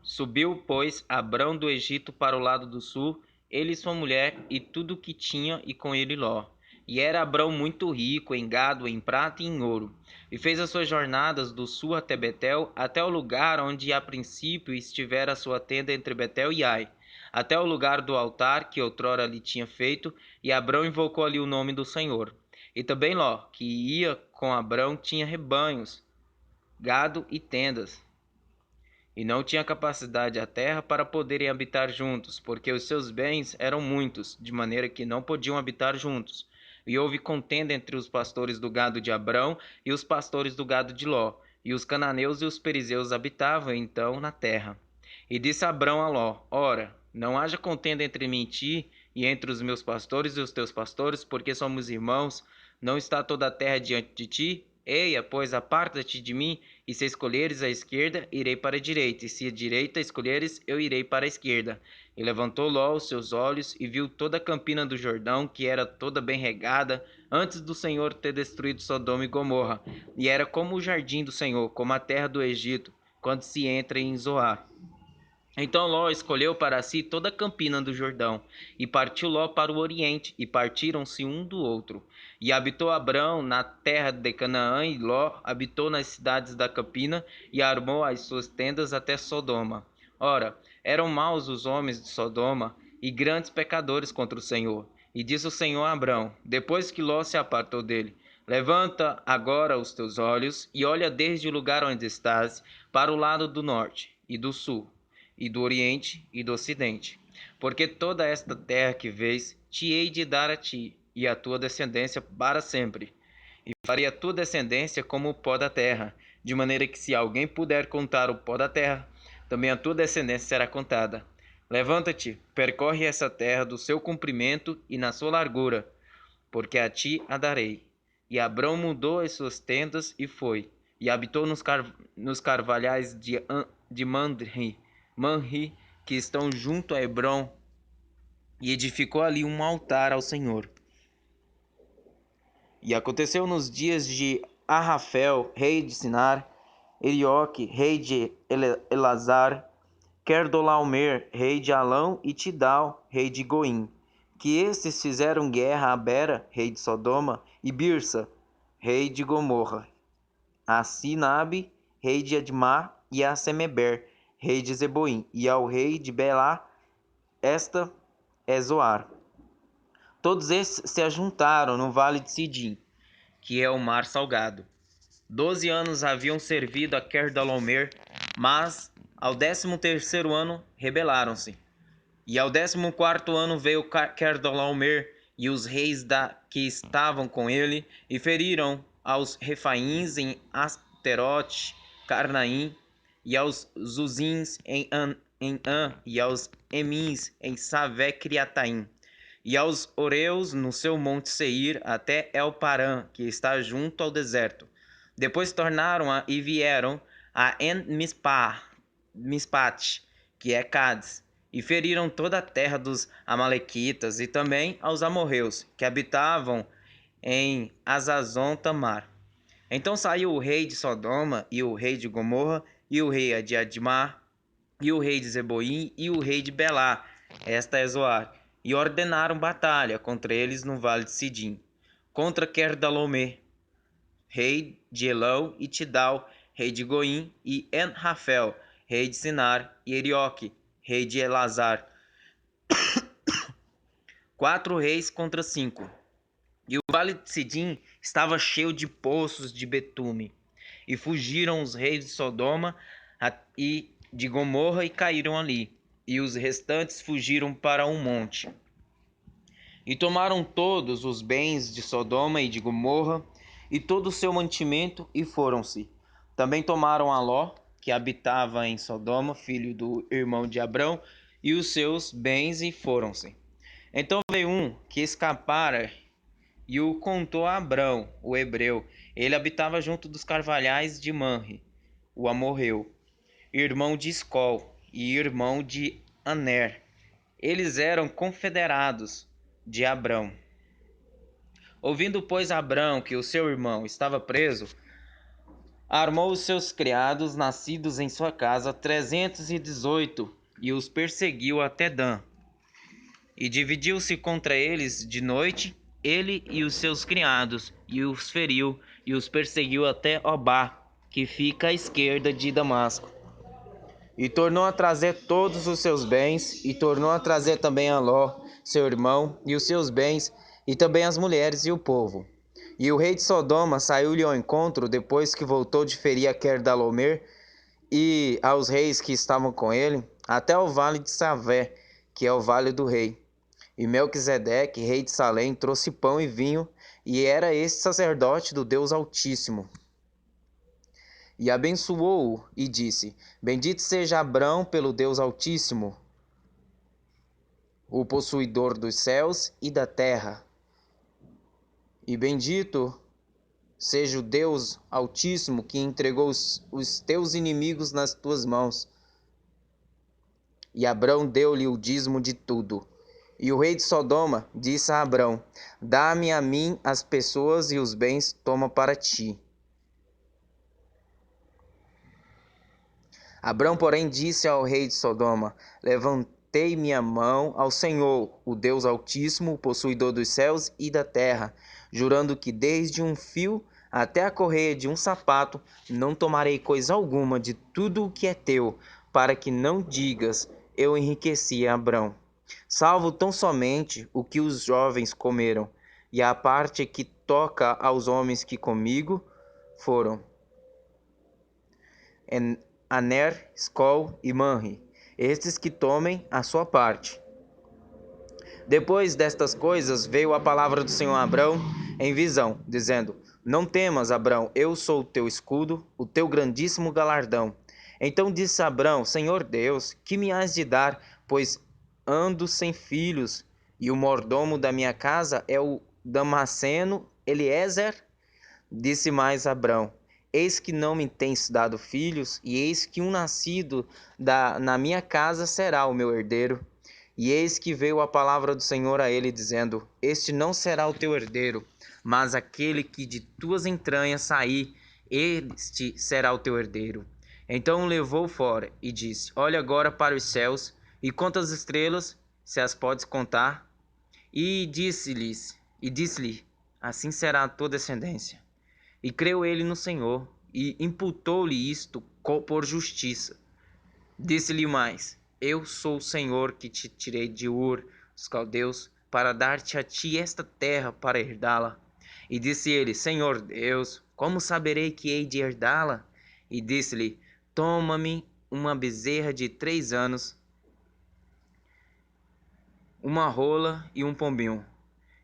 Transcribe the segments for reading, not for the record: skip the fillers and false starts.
Subiu, pois, Abrão do Egito para o lado do sul, ele e sua mulher, e tudo o que tinha, e com ele Ló. E era Abrão muito rico em gado, em prata e em ouro. E fez as suas jornadas do sul até Betel, até o lugar onde a princípio estivera a sua tenda entre Betel e Ai, até o lugar do altar que outrora lhe tinha feito, e Abrão invocou ali o nome do Senhor. E também Ló, que ia com Abrão, tinha rebanhos, gado e tendas, e não tinha capacidade a terra para poderem habitar juntos, porque os seus bens eram muitos, de maneira que não podiam habitar juntos. E houve contenda entre os pastores do gado de Abrão e os pastores do gado de Ló, e os cananeus e os perizeus habitavam então na terra. E disse Abrão a Ló: Ora, não haja contenda entre mim e ti, e entre os meus pastores e os teus pastores, porque somos irmãos. Não está toda a terra diante de ti? Eia, pois, aparta-te de mim, e se escolheres a esquerda, irei para a direita, e se a direita escolheres, eu irei para a esquerda. E levantou Ló os seus olhos, e viu toda a campina do Jordão, que era toda bem regada, antes do Senhor ter destruído Sodoma e Gomorra. E era como o jardim do Senhor, como a terra do Egito, quando se entra em Zoar. Então Ló escolheu para si toda a campina do Jordão, e partiu Ló para o oriente, e partiram-se um do outro. E habitou Abrão na terra de Canaã, e Ló habitou nas cidades da campina, e armou as suas tendas até Sodoma. Ora, eram maus os homens de Sodoma, e grandes pecadores contra o Senhor. E disse o Senhor a Abrão, depois que Ló se apartou dele: Levanta agora os teus olhos, e olha desde o lugar onde estás, para o lado do norte e do sul, e do oriente e do ocidente. Porque toda esta terra que vês, te hei de dar a ti e à tua descendência para sempre. E farei a tua descendência como o pó da terra, de maneira que se alguém puder contar o pó da terra, também a tua descendência será contada. Levanta-te, percorre essa terra do seu comprimento e na sua largura, porque a ti a darei. E Abrão mudou as suas tendas e foi, e habitou nos carvalhais de Manri, que estão junto a Hebrom, e edificou ali um altar ao Senhor. E aconteceu nos dias de Arrafel, rei de Sinar, Erioque, rei de Elazar, Querdolaomer, rei de Alão, e Tidal, rei de Goim, que estes fizeram guerra a Bera, rei de Sodoma, e Birsa, rei de Gomorra, a Sinabe, rei de Admá, e a Semeber, rei de Zeboim, e ao rei de Belá, esta é Zoar. Todos estes se ajuntaram no vale de Sidim, que é o mar salgado. 12 anos haviam servido a Querdalaomer, mas ao 13º ano rebelaram-se. E ao 14º ano veio Querdalaomer e os reis que estavam com ele, e feriram aos Refaíns em Asterote, Carnaim, e aos Zuzins em An, e aos Emins em Savé-Criataim, e aos Oreus no seu monte Seir, até El-Parã, que está junto ao deserto. Depois tornaram e vieram a En-Mispat, que é Cádiz, e feriram toda a terra dos Amalequitas, e também aos amorreus, que habitavam em Azazon-Tamar. Então saiu o rei de Sodoma, e o rei de Gomorra, e o rei de Admá, e o rei de Zeboim, e o rei de Belá, esta é Zoar, e ordenaram batalha contra eles no vale de Sidim, contra Querdalaomer, rei de Elão, e Tidal, rei de Goim, e En-Rafel, rei de Sinar, e Erioque, rei de Elazar. 4 reis contra 5. E o vale de Sidim estava cheio de poços de betume. E fugiram os reis de Sodoma e de Gomorra e caíram ali. E os restantes fugiram para um monte. E tomaram todos os bens de Sodoma e de Gomorra e todo o seu mantimento, e foram-se. Também tomaram a Ló, que habitava em Sodoma, filho do irmão de Abrão, e os seus bens, e foram-se. Então veio um que escapara e o contou a Abrão, o hebreu. Ele habitava junto dos carvalhais de Manre, o amorreu, irmão de Escol e irmão de Aner. Eles eram confederados de Abrão. Ouvindo, pois, Abrão que o seu irmão estava preso, Armou os seus criados nascidos em sua casa 318 e os perseguiu até Dan. E dividiu-se contra eles de noite, ele e os seus criados, e os feriu, e os perseguiu até Obá, que fica à esquerda de Damasco. E tornou a trazer todos os seus bens, e tornou a trazer também a Ló, seu irmão, e os seus bens, e também as mulheres e o povo. E o rei de Sodoma saiu-lhe ao encontro depois que voltou de ferir a Querdalomer e aos reis que estavam com ele, até o vale de Savé, que é o vale do rei. E Melquisedeque, rei de Salém, trouxe pão e vinho, e era este sacerdote do Deus Altíssimo. E abençoou-o e disse: Bendito seja Abrão pelo Deus Altíssimo, o possuidor dos céus e da terra. E bendito seja o Deus Altíssimo que entregou os teus inimigos nas tuas mãos. E Abrão deu-lhe o dízimo de tudo. E o rei de Sodoma disse a Abrão: Dá-me a mim as pessoas e os bens, toma para ti. Abrão, porém, disse ao rei de Sodoma: Levantei minha mão ao Senhor, o Deus Altíssimo, o possuidor dos céus e da terra, jurando que desde um fio até a correia de um sapato não tomarei coisa alguma de tudo o que é teu, para que não digas: eu enriqueci Abrão. Salvo tão somente o que os jovens comeram, e a parte que toca aos homens que comigo foram Aner, Escol e Manre, estes que tomem a sua parte. Depois destas coisas veio a palavra do Senhor a Abrão em visão, dizendo: Não temas, Abrão, eu sou o teu escudo, o teu grandíssimo galardão. Então disse Abrão: Senhor Deus, que me has de dar, pois ando sem filhos, e o mordomo da minha casa é o Damasceno Eliezer? Disse mais Abrão: Eis que não me tens dado filhos, e eis que um nascido na minha casa será o meu herdeiro. E eis que veio a palavra do Senhor a ele, dizendo: Este não será o teu herdeiro, mas aquele que de tuas entranhas sair, este será o teu herdeiro. Então o levou fora e disse: Olha agora para os céus e conta as estrelas, se as podes contar. E disse-lhe: Assim será a tua descendência. E creu ele no Senhor, e imputou-lhe isto por justiça. Disse-lhe mais: Eu sou o Senhor que te tirei de Ur, dos caldeus, para dar-te a ti esta terra para herdá-la. E disse ele: Senhor Deus, como saberei que hei de herdá-la? E disse-lhe: Toma-me uma bezerra de 3 anos, uma rola e um pombinho.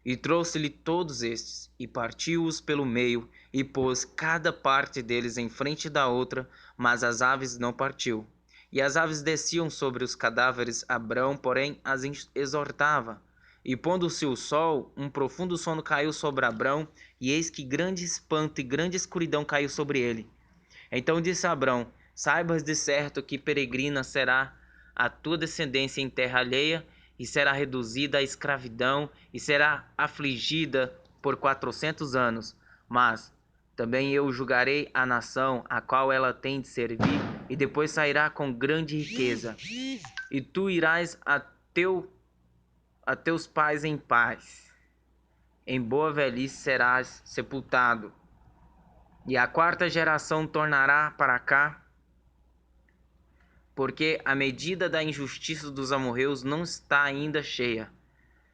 E trouxe-lhe todos estes, e partiu-os pelo meio, e pôs cada parte deles em frente da outra, mas as aves não partiu. E as aves desciam sobre os cadáveres, Abrão, porém, as exortava. E pondo-se o sol, um profundo sono caiu sobre Abrão, e eis que grande espanto e grande escuridão caiu sobre ele. Então disse Abrão: Saibas de certo que peregrina será a tua descendência em terra alheia, e será reduzida à escravidão, e será afligida por 400 anos. Mas também eu julgarei a nação a qual ela tem de servir, e depois sairá com grande riqueza. E tu irás a teus pais em paz. Em boa velhice serás sepultado. E a 4ª geração tornará para cá, porque a medida da injustiça dos amorreus não está ainda cheia.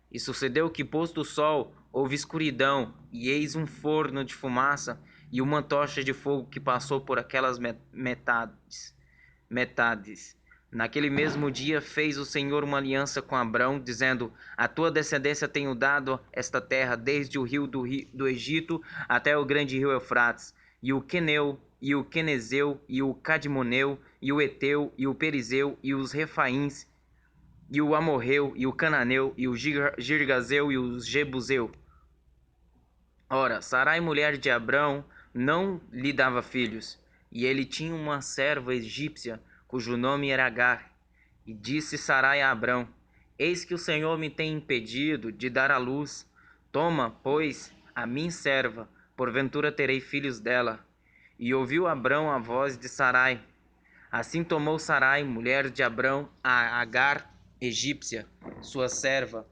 E sucedeu que, posto o sol, houve escuridão, e eis um forno de fumaça e uma tocha de fogo que passou por aquelas metades. Naquele mesmo dia fez o Senhor uma aliança com Abrão, dizendo: A tua descendência tenho dado esta terra, desde o rio do Egito até o grande rio Eufrates, e o Queneu, e o Quenezeu, e o Cadmoneu, e o Eteu, e o Perizeu, e os Refaíns, e o Amorreu, e o Cananeu, e o Girgazeu, e o Jebuseu. Ora, Sarai, mulher de Abrão, não lhe dava filhos, e ele tinha uma serva egípcia, cujo nome era Agar. E disse Sarai a Abrão: Eis que o Senhor me tem impedido de dar à luz. Toma, pois, a minha serva, porventura terei filhos dela. E ouviu Abrão a voz de Sarai. Assim tomou Sarai, mulher de Abrão, a Agar, egípcia, sua serva,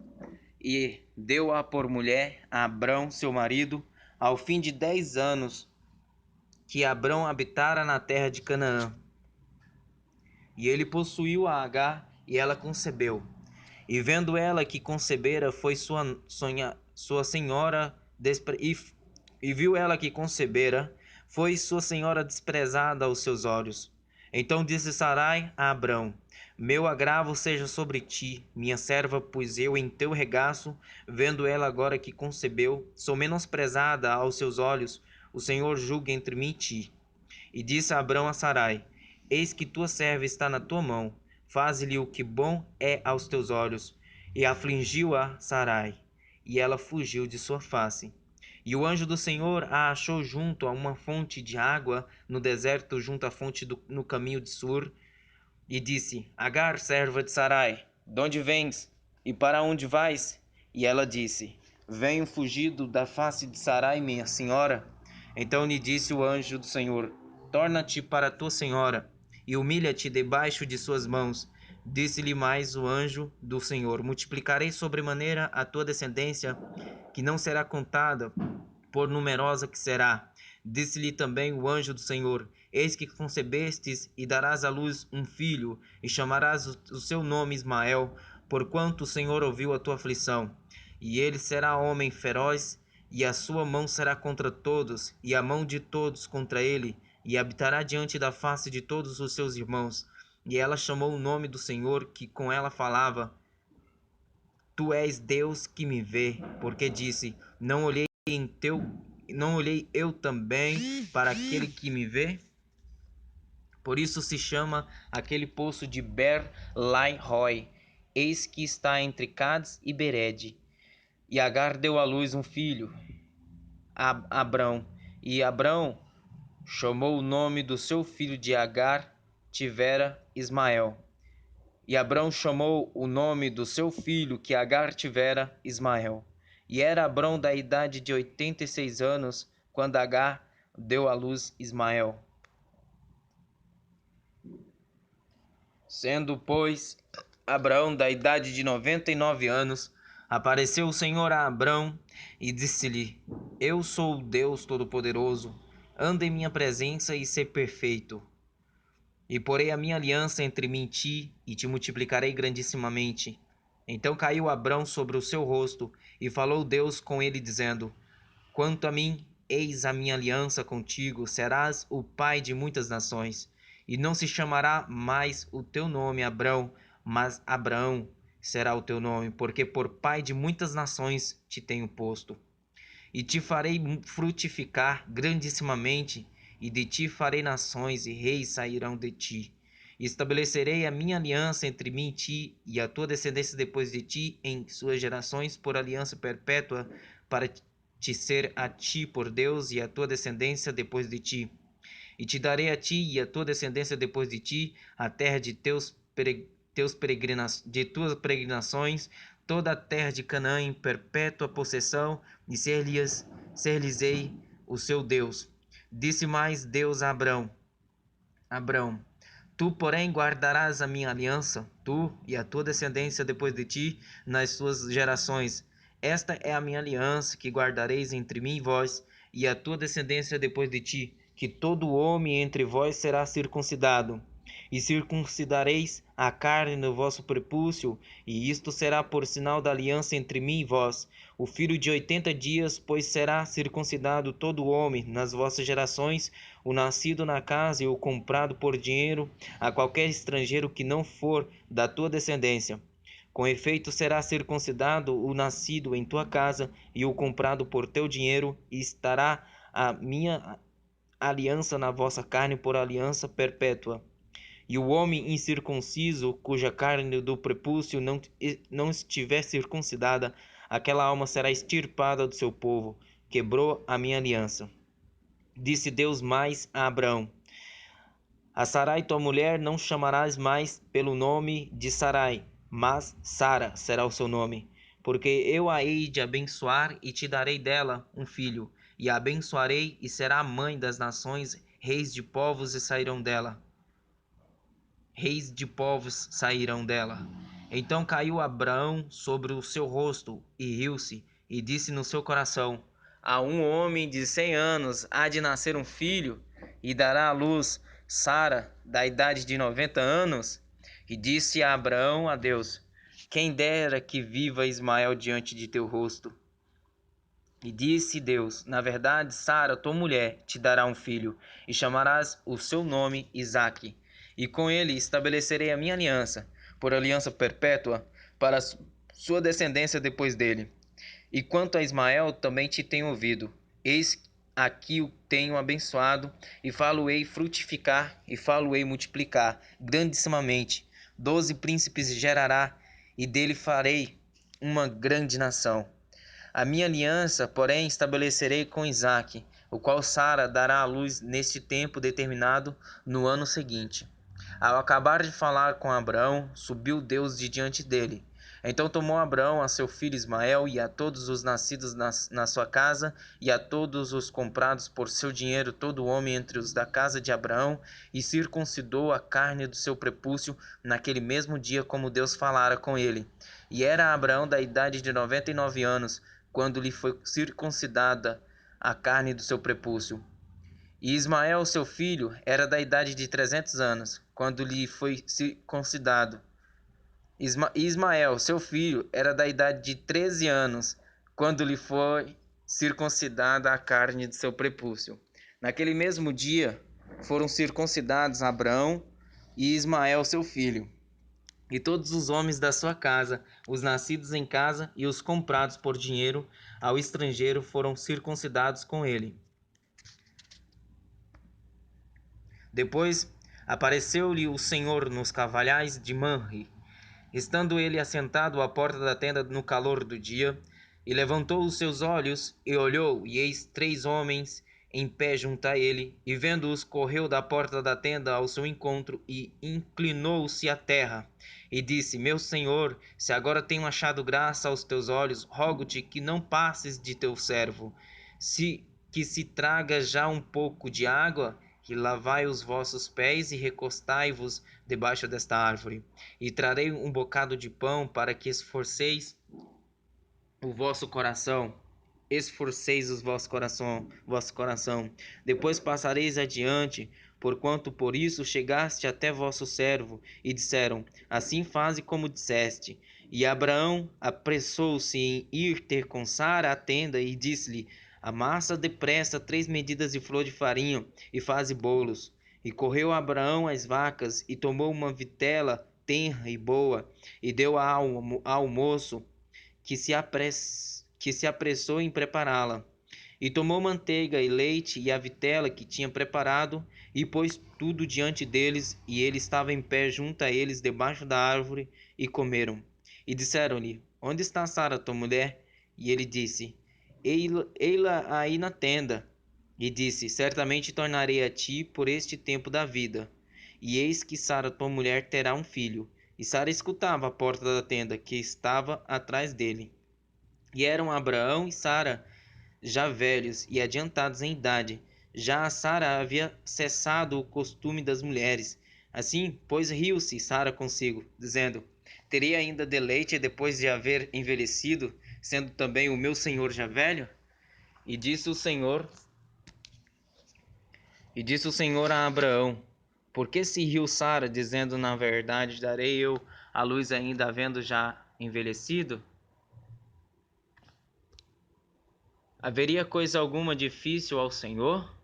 e deu-a por mulher a Abrão, seu marido, ao fim de 10 anos que Abrão habitara na terra de Canaã. E ele possuiu a Agar, e ela concebeu. E vendo ela que concebera, foi sua senhora e viu ela que concebera, foi sua senhora desprezada aos seus olhos. Então disse Sarai a Abrão: Meu agravo seja sobre ti, minha serva, pois eu em teu regaço, vendo ela agora que concebeu, sou menosprezada aos seus olhos. O Senhor julgue entre mim e ti. E disse Abrão a Sarai: Eis que tua serva está na tua mão, faze-lhe o que bom é aos teus olhos. E afligiu-a Sarai, e ela fugiu de sua face. E o anjo do Senhor a achou junto a uma fonte de água no deserto, junto à fonte no caminho de Sur, e disse: Agar, serva de Sarai, de onde vens e para onde vais? E ela disse: Venho fugido da face de Sarai, minha senhora. Então lhe disse o anjo do Senhor: Torna-te para tua senhora e humilha-te debaixo de suas mãos. Disse-lhe mais o anjo do Senhor: Multiplicarei sobremaneira a tua descendência, que não será contada, por numerosa que será. Disse-lhe também o anjo do Senhor: Eis que concebestes e darás à luz um filho, e chamarás o seu nome Ismael, porquanto o Senhor ouviu a tua aflição. E ele será homem feroz, e a sua mão será contra todos, e a mão de todos contra ele, e habitará diante da face de todos os seus irmãos. E ela chamou o nome do Senhor que com ela falava: Tu és Deus que me vê, porque disse: Não olhei eu também para aquele que me vê? Por isso se chama aquele poço de Ber-lai-roi, eis que está entre Cades e Bered. E Agar deu à luz um filho, a Abrão, e Abrão chamou o nome do seu filho de Agar, tivera Ismael. E Abrão chamou o nome do seu filho que Agar tivera Ismael. E era Abrão da idade de 86 anos, quando Agar deu à luz Ismael. Sendo, pois, Abraão da idade de 99 anos, apareceu o Senhor a Abrão e disse-lhe: Eu sou o Deus Todo-Poderoso, anda em minha presença e sê perfeito. E porei a minha aliança entre mim e ti, e te multiplicarei grandissimamente. Então caiu Abrão sobre o seu rosto, e falou Deus com ele, dizendo: Quanto a mim, eis a minha aliança contigo, serás o pai de muitas nações. E não se chamará mais o teu nome Abrão, mas Abraão será o teu nome, porque por pai de muitas nações te tenho posto. E te farei frutificar grandissimamente, e de ti farei nações, e reis sairão de ti. E estabelecerei a minha aliança entre mim e ti, e a tua descendência depois de ti, em suas gerações, por aliança perpétua, para te ser a ti por Deus, e a tua descendência depois de ti. E te darei a ti e a tua descendência depois de ti a terra de tuas peregrinações, toda a terra de Canaã em perpétua possessão, e ser-lhes-ei o seu Deus. Disse mais Deus a Abrão: Tu, porém, guardarás a minha aliança, tu e a tua descendência depois de ti, nas suas gerações. Esta é a minha aliança que guardareis entre mim e vós, e a tua descendência depois de ti, que todo homem entre vós será circuncidado. E circuncidareis a carne no vosso prepúcio, e isto será por sinal da aliança entre mim e vós. O filho de 80 dias, pois será circuncidado todo homem nas vossas gerações, o nascido na casa e o comprado por dinheiro, a qualquer estrangeiro que não for da tua descendência. Com efeito, será circuncidado o nascido em tua casa e o comprado por teu dinheiro, e estará a minha aliança na vossa carne por aliança perpétua. E o homem incircunciso, cuja carne do prepúcio não estiver circuncidada, aquela alma será extirpada do seu povo. Quebrou a minha aliança. Disse Deus mais a Abrão: A Sarai tua mulher não chamarás mais pelo nome de Sarai, mas Sara será o seu nome, porque eu a hei de abençoar e te darei dela um filho, e a abençoarei e será a mãe das nações, reis de povos sairão dela. Reis de povos sairão dela. Então caiu Abraão sobre o seu rosto e riu-se, e disse no seu coração: a um homem de 100 anos há de nascer um filho, e dará à luz Sara, da idade de 90 anos. E disse a Abraão a Deus: quem dera que viva Ismael diante de teu rosto. E disse Deus: na verdade, Sara, tua mulher, te dará um filho, e chamarás o seu nome Isaque. E com ele estabelecerei a minha aliança, por aliança perpétua, para a sua descendência depois dele. E quanto a Ismael, também te tenho ouvido. Eis aqui o tenho abençoado, e falo-ei frutificar, e falo-ei multiplicar, grandissimamente. 12 príncipes gerará, e dele farei uma grande nação. A minha aliança, porém, estabelecerei com Isaque, o qual Sara dará à luz neste tempo determinado no ano seguinte. Ao acabar de falar com Abraão, subiu Deus de diante dele. Então tomou Abraão a seu filho Ismael e a todos os nascidos na sua casa e a todos os comprados por seu dinheiro, todo homem entre os da casa de Abraão, e circuncidou a carne do seu prepúcio naquele mesmo dia, como Deus falara com ele. E era Abraão da idade de 99 anos, quando lhe foi circuncidada a carne do seu prepúcio. E Ismael, seu filho, era da idade de 300 anos, quando lhe foi circuncidado. Ismael, seu filho, era da idade de 13 anos, quando lhe foi circuncidada a carne de seu prepúcio. Naquele mesmo dia foram circuncidados Abraão e Ismael, seu filho, e todos os homens da sua casa, os nascidos em casa e os comprados por dinheiro ao estrangeiro, foram circuncidados com ele. Depois apareceu-lhe o Senhor nos cavalhais de Manre, estando ele assentado à porta da tenda no calor do dia, e levantou os seus olhos e olhou, e eis 3 homens em pé junto a ele, e vendo-os, correu da porta da tenda ao seu encontro e inclinou-se à terra, e disse: meu senhor, se agora tenho achado graça aos teus olhos, rogo-te que não passes de teu servo, que se traga já um pouco de água, e lavai os vossos pés e recostai-vos debaixo desta árvore. E trarei um bocado de pão para que esforceis o vosso coração. Esforceis o vosso coração. Depois passareis adiante, porquanto por isso chegaste até vosso servo. E disseram: assim faze como disseste. E Abraão apressou-se em ir ter com Sara à tenda e disse-lhe: amassa depressa 3 medidas de flor de farinha e faze bolos. E correu Abraão às vacas e tomou uma vitela tenra e boa e deu ao moço que se apressou em prepará-la. E tomou manteiga e leite e a vitela que tinha preparado e pôs tudo diante deles, e ele estava em pé junto a eles debaixo da árvore, e comeram. E disseram-lhe: onde está Sara, tua mulher? E ele disse: ei-la aí na tenda. E disse: certamente tornarei a ti por este tempo da vida. E eis que Sara, tua mulher, terá um filho. E Sara escutava a porta da tenda, que estava atrás dele. E eram Abraão e Sara já velhos e adiantados em idade. Já a Sara havia cessado o costume das mulheres. Assim, pois riu-se Sara consigo, dizendo: terei ainda deleite depois de haver envelhecido, sendo também o meu senhor já velho? E disse o Senhor a Abraão: por que se riu Sara, dizendo: na verdade darei eu a luz ainda havendo já envelhecido? Haveria coisa alguma difícil ao Senhor?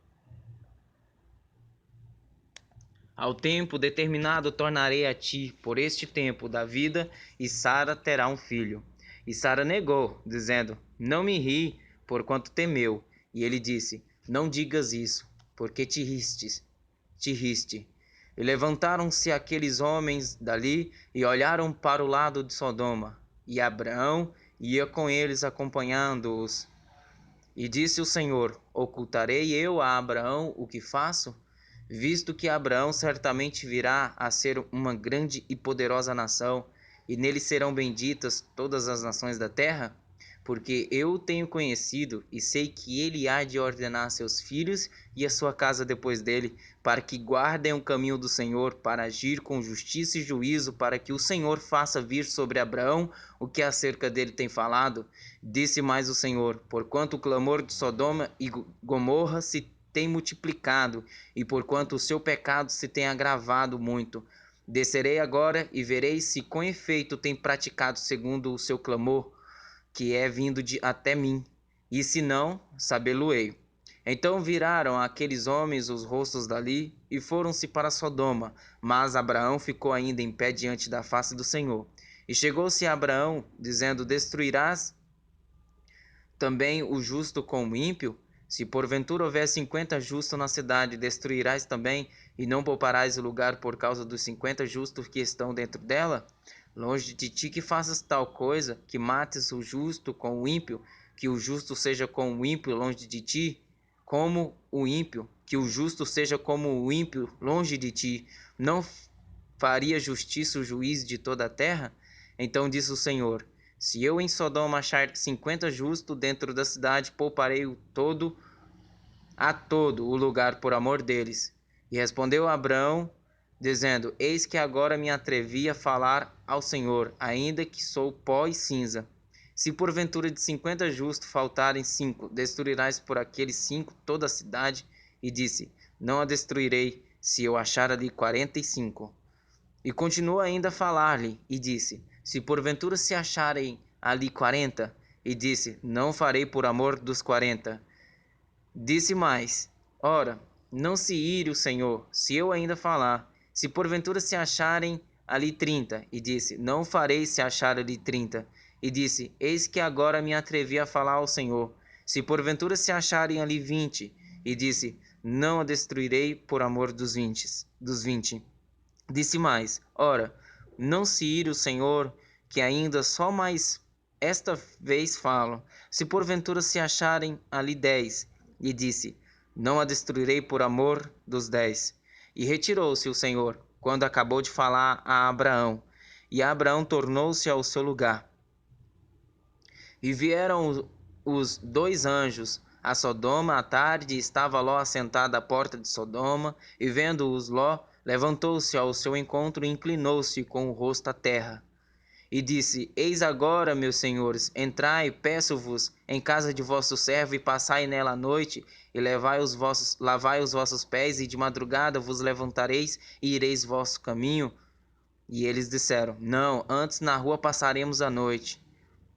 Ao tempo determinado tornarei a ti por este tempo da vida, e Sara terá um filho. E Sara negou, dizendo: não me ri, porquanto temeu. E ele disse: não digas isso, porque te riste. E levantaram-se aqueles homens dali e olharam para o lado de Sodoma. E Abraão ia com eles acompanhando-os. E disse o Senhor: ocultarei eu a Abraão o que faço? Visto que Abraão certamente virá a ser uma grande e poderosa nação, e nele serão benditas todas as nações da terra? porque eu o tenho conhecido e sei que ele há de ordenar a seus filhos e a sua casa depois dele, para que guardem o caminho do Senhor, para agir com justiça e juízo, para que o Senhor faça vir sobre Abraão o que acerca dele tem falado. Disse mais o Senhor: porquanto o clamor de Sodoma e Gomorra se tem multiplicado, e porquanto o seu pecado se tem agravado muito, descerei agora e verei se com efeito tem praticado segundo o seu clamor, que é vindo até mim, e se não, sabê-lo-ei. Então viraram aqueles homens os rostos dali e foram-se para Sodoma, mas Abraão ficou ainda em pé diante da face do Senhor. E chegou-se a Abraão, dizendo: destruirás também o justo com o ímpio? Se porventura houver 50 justos na cidade, destruirás também, e não pouparás o lugar por causa dos 50 justos que estão dentro dela? Longe de ti que faças tal coisa, que mates o justo com o ímpio, que o justo seja com o ímpio longe de ti, como o ímpio, que o justo seja como o ímpio longe de ti. Não faria justiça o juiz de toda a terra? Então disse o Senhor: se eu em Sodoma achar 50 justos dentro da cidade, pouparei todo o lugar por amor deles. E respondeu Abraão, dizendo: eis que agora me atrevi a falar ao Senhor, ainda que sou pó e cinza. Se porventura de 50 justos faltarem 5, destruirás por aqueles 5 toda a cidade? E disse: não a destruirei, se eu achar ali 45. E continuou ainda a falar-lhe, e disse: se porventura se acharem ali 40, e disse: não farei por amor dos 40. Disse mais: ora, não se ire o Senhor, se eu ainda falar. Se porventura se acharem ali 30, e disse: não farei se achar ali 30. E disse: eis que agora me atrevi a falar ao Senhor. Se porventura se acharem ali 20, e disse: não a destruirei por amor dos 20. Disse mais: ora, não se ire o Senhor, que ainda só mais esta vez falo. Se porventura se acharem ali 10, e disse: não a destruirei por amor dos 10. E retirou-se o Senhor, quando acabou de falar a Abraão. E Abraão tornou-se ao seu lugar. E vieram os 2 anjos a Sodoma à tarde, e estava Ló assentado à porta de Sodoma, e vendo-os Ló, levantou-se ao seu encontro e inclinou-se com o rosto à terra. E disse: eis agora, meus senhores, entrai, peço-vos, em casa de vosso servo, e passai nela a noite, e lavai os vossos pés, e de madrugada vos levantareis, e ireis vosso caminho. E eles disseram: não, antes na rua passaremos a noite.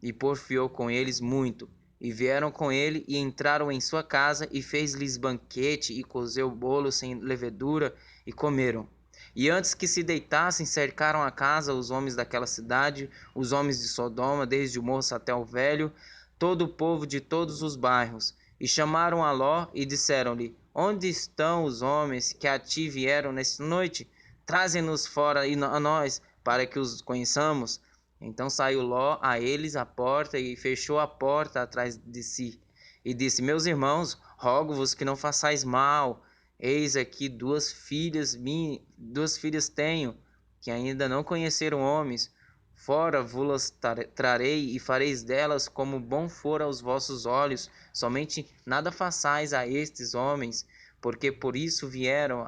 E porfiou com eles muito. E vieram com ele, e entraram em sua casa, e fez-lhes banquete, e cozeu bolo sem levedura, e comeram. E antes que se deitassem, cercaram a casa os homens daquela cidade, os homens de Sodoma, desde o moço até o velho, todo o povo de todos os bairros. E chamaram a Ló, e disseram-lhe: onde estão os homens que a ti vieram nesta noite? Trazem-nos fora a nós, para que os conheçamos. Então saiu Ló a eles à porta e fechou a porta atrás de si. E disse: meus irmãos, rogo-vos que não façais mal. Eis aqui 2 filhas tenho, que ainda não conheceram homens. Fora vos-las trarei, e fareis delas como bom for aos vossos olhos. Somente nada façais a estes homens, porque por isso vieram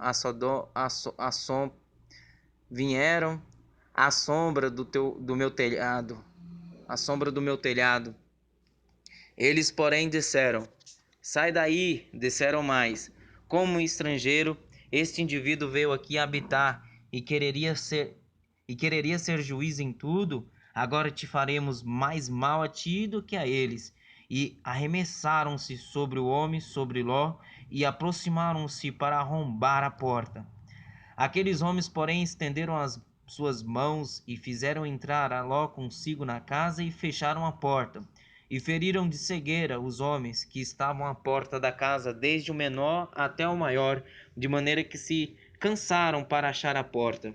vieram à sombra do meu telhado. À sombra do meu telhado. Eles, porém, disseram: sai daí. Disseram mais: como um estrangeiro, este indivíduo veio aqui habitar e quereria ser juiz em tudo. Agora te faremos mais mal a ti do que a eles. E arremessaram-se sobre o homem, sobre Ló, e aproximaram-se para arrombar a porta. Aqueles homens, porém, estenderam as suas mãos e fizeram entrar a Ló consigo na casa e fecharam a porta. E feriram de cegueira os homens que estavam à porta da casa, desde o menor até o maior, de maneira que se cansaram para achar a porta.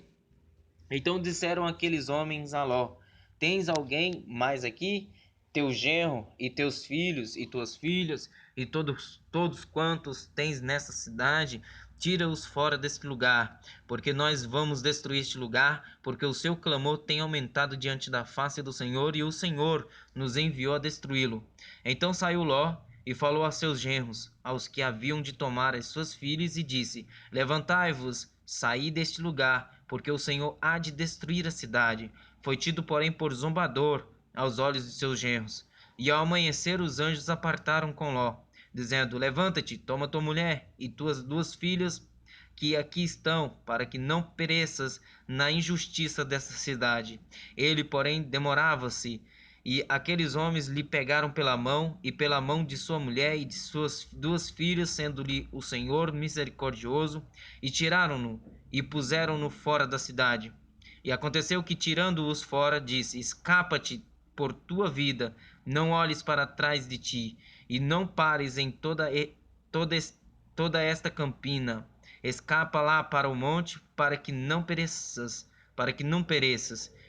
Então disseram aqueles homens a Ló: tens alguém mais aqui? Teu genro e teus filhos e tuas filhas e todos quantos tens nessa cidade tira-os fora deste lugar, porque nós vamos destruir este lugar, porque o seu clamor tem aumentado diante da face do Senhor, e o Senhor nos enviou a destruí-lo. Então saiu Ló e falou a seus genros, aos que haviam de tomar as suas filhas, e disse: Levantai-vos, saí deste lugar, porque o Senhor há de destruir a cidade. Foi tido, porém, por zombador aos olhos de seus genros. E ao amanhecer os anjos apartaram com Ló, dizendo: Levanta-te, toma tua mulher e tuas 2 filhas que aqui estão, para que não pereças na injustiça dessa cidade. Ele, porém, demorava-se, e aqueles homens lhe pegaram pela mão, e pela mão de sua mulher e de suas 2 filhas, sendo-lhe o Senhor misericordioso, e tiraram-no, e puseram-no fora da cidade. E aconteceu que, tirando-os fora, disse: Escapa-te por tua vida, não olhes para trás de ti, e não pares em toda esta campina. Escapa lá para o monte, para que não pereças.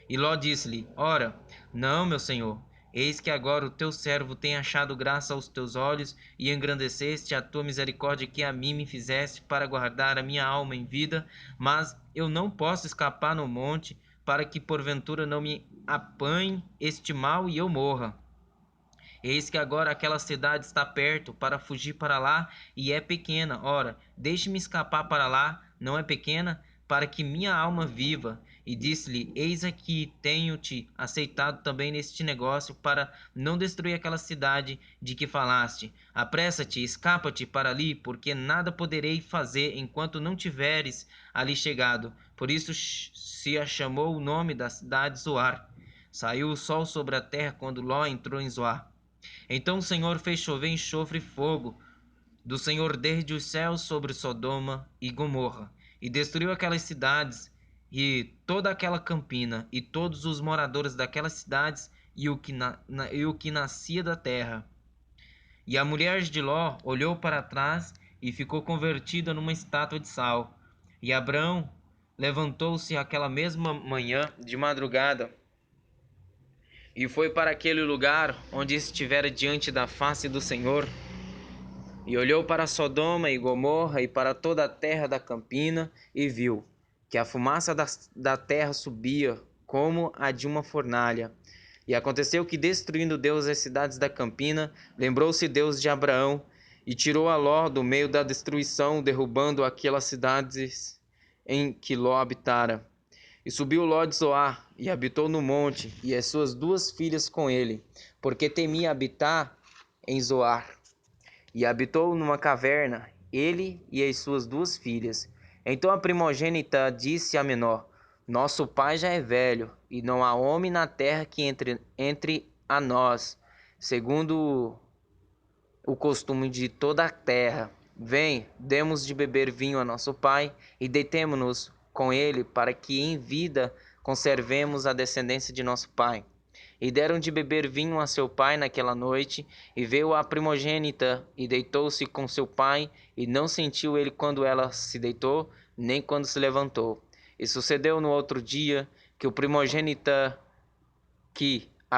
E Ló disse-lhe: Ora, não, meu senhor, eis que agora o teu servo tem achado graça aos teus olhos, e engrandeceste a tua misericórdia que a mim me fizeste, para guardar a minha alma em vida, mas eu não posso escapar no monte, para que porventura não me apanhe este mal e eu morra. Eis que agora aquela cidade está perto, para fugir para lá, e é pequena. Ora, deixe-me escapar para lá, não é pequena, para que minha alma viva. E disse-lhe: Eis aqui, tenho-te aceitado também neste negócio, para não destruir aquela cidade de que falaste. Apressa-te, escapa-te para ali, porque nada poderei fazer enquanto não tiveres ali chegado. Por isso se a chamou o nome da cidade Zoar. Saiu o sol sobre a terra quando Ló entrou em Zoar. Então o Senhor fez chover enxofre e fogo do Senhor desde os céus sobre Sodoma e Gomorra, e destruiu aquelas cidades e toda aquela campina, e todos os moradores daquelas cidades, e o que nascia da terra. E a mulher de Ló olhou para trás e ficou convertida numa estátua de sal. E Abrão levantou-se aquela mesma manhã de madrugada, e foi para aquele lugar onde estivera diante da face do Senhor, e olhou para Sodoma e Gomorra e para toda a terra da campina, e viu que a fumaça da terra subia como a de uma fornalha. E aconteceu que, destruindo Deus as cidades da campina, lembrou-se Deus de Abraão, e tirou a Ló do meio da destruição, derrubando aquelas cidades em que Ló habitara. E subiu Ló de Zoar, e habitou no monte, e as suas 2 filhas com ele, porque temia habitar em Zoar. E habitou numa caverna, ele e as suas 2 filhas. Então a primogênita disse à menor: Nosso pai já é velho, e não há homem na terra que entre a nós, segundo o costume de toda a terra. Vem, demos de beber vinho a nosso pai, e deitemo-nos com ele, para que em vida conservemos a descendência de nosso pai. E deram de beber vinho a seu pai naquela noite, e veio a primogênita, e deitou-se com seu pai, e não sentiu ele quando ela se deitou, nem quando se levantou. E sucedeu no outro dia, que a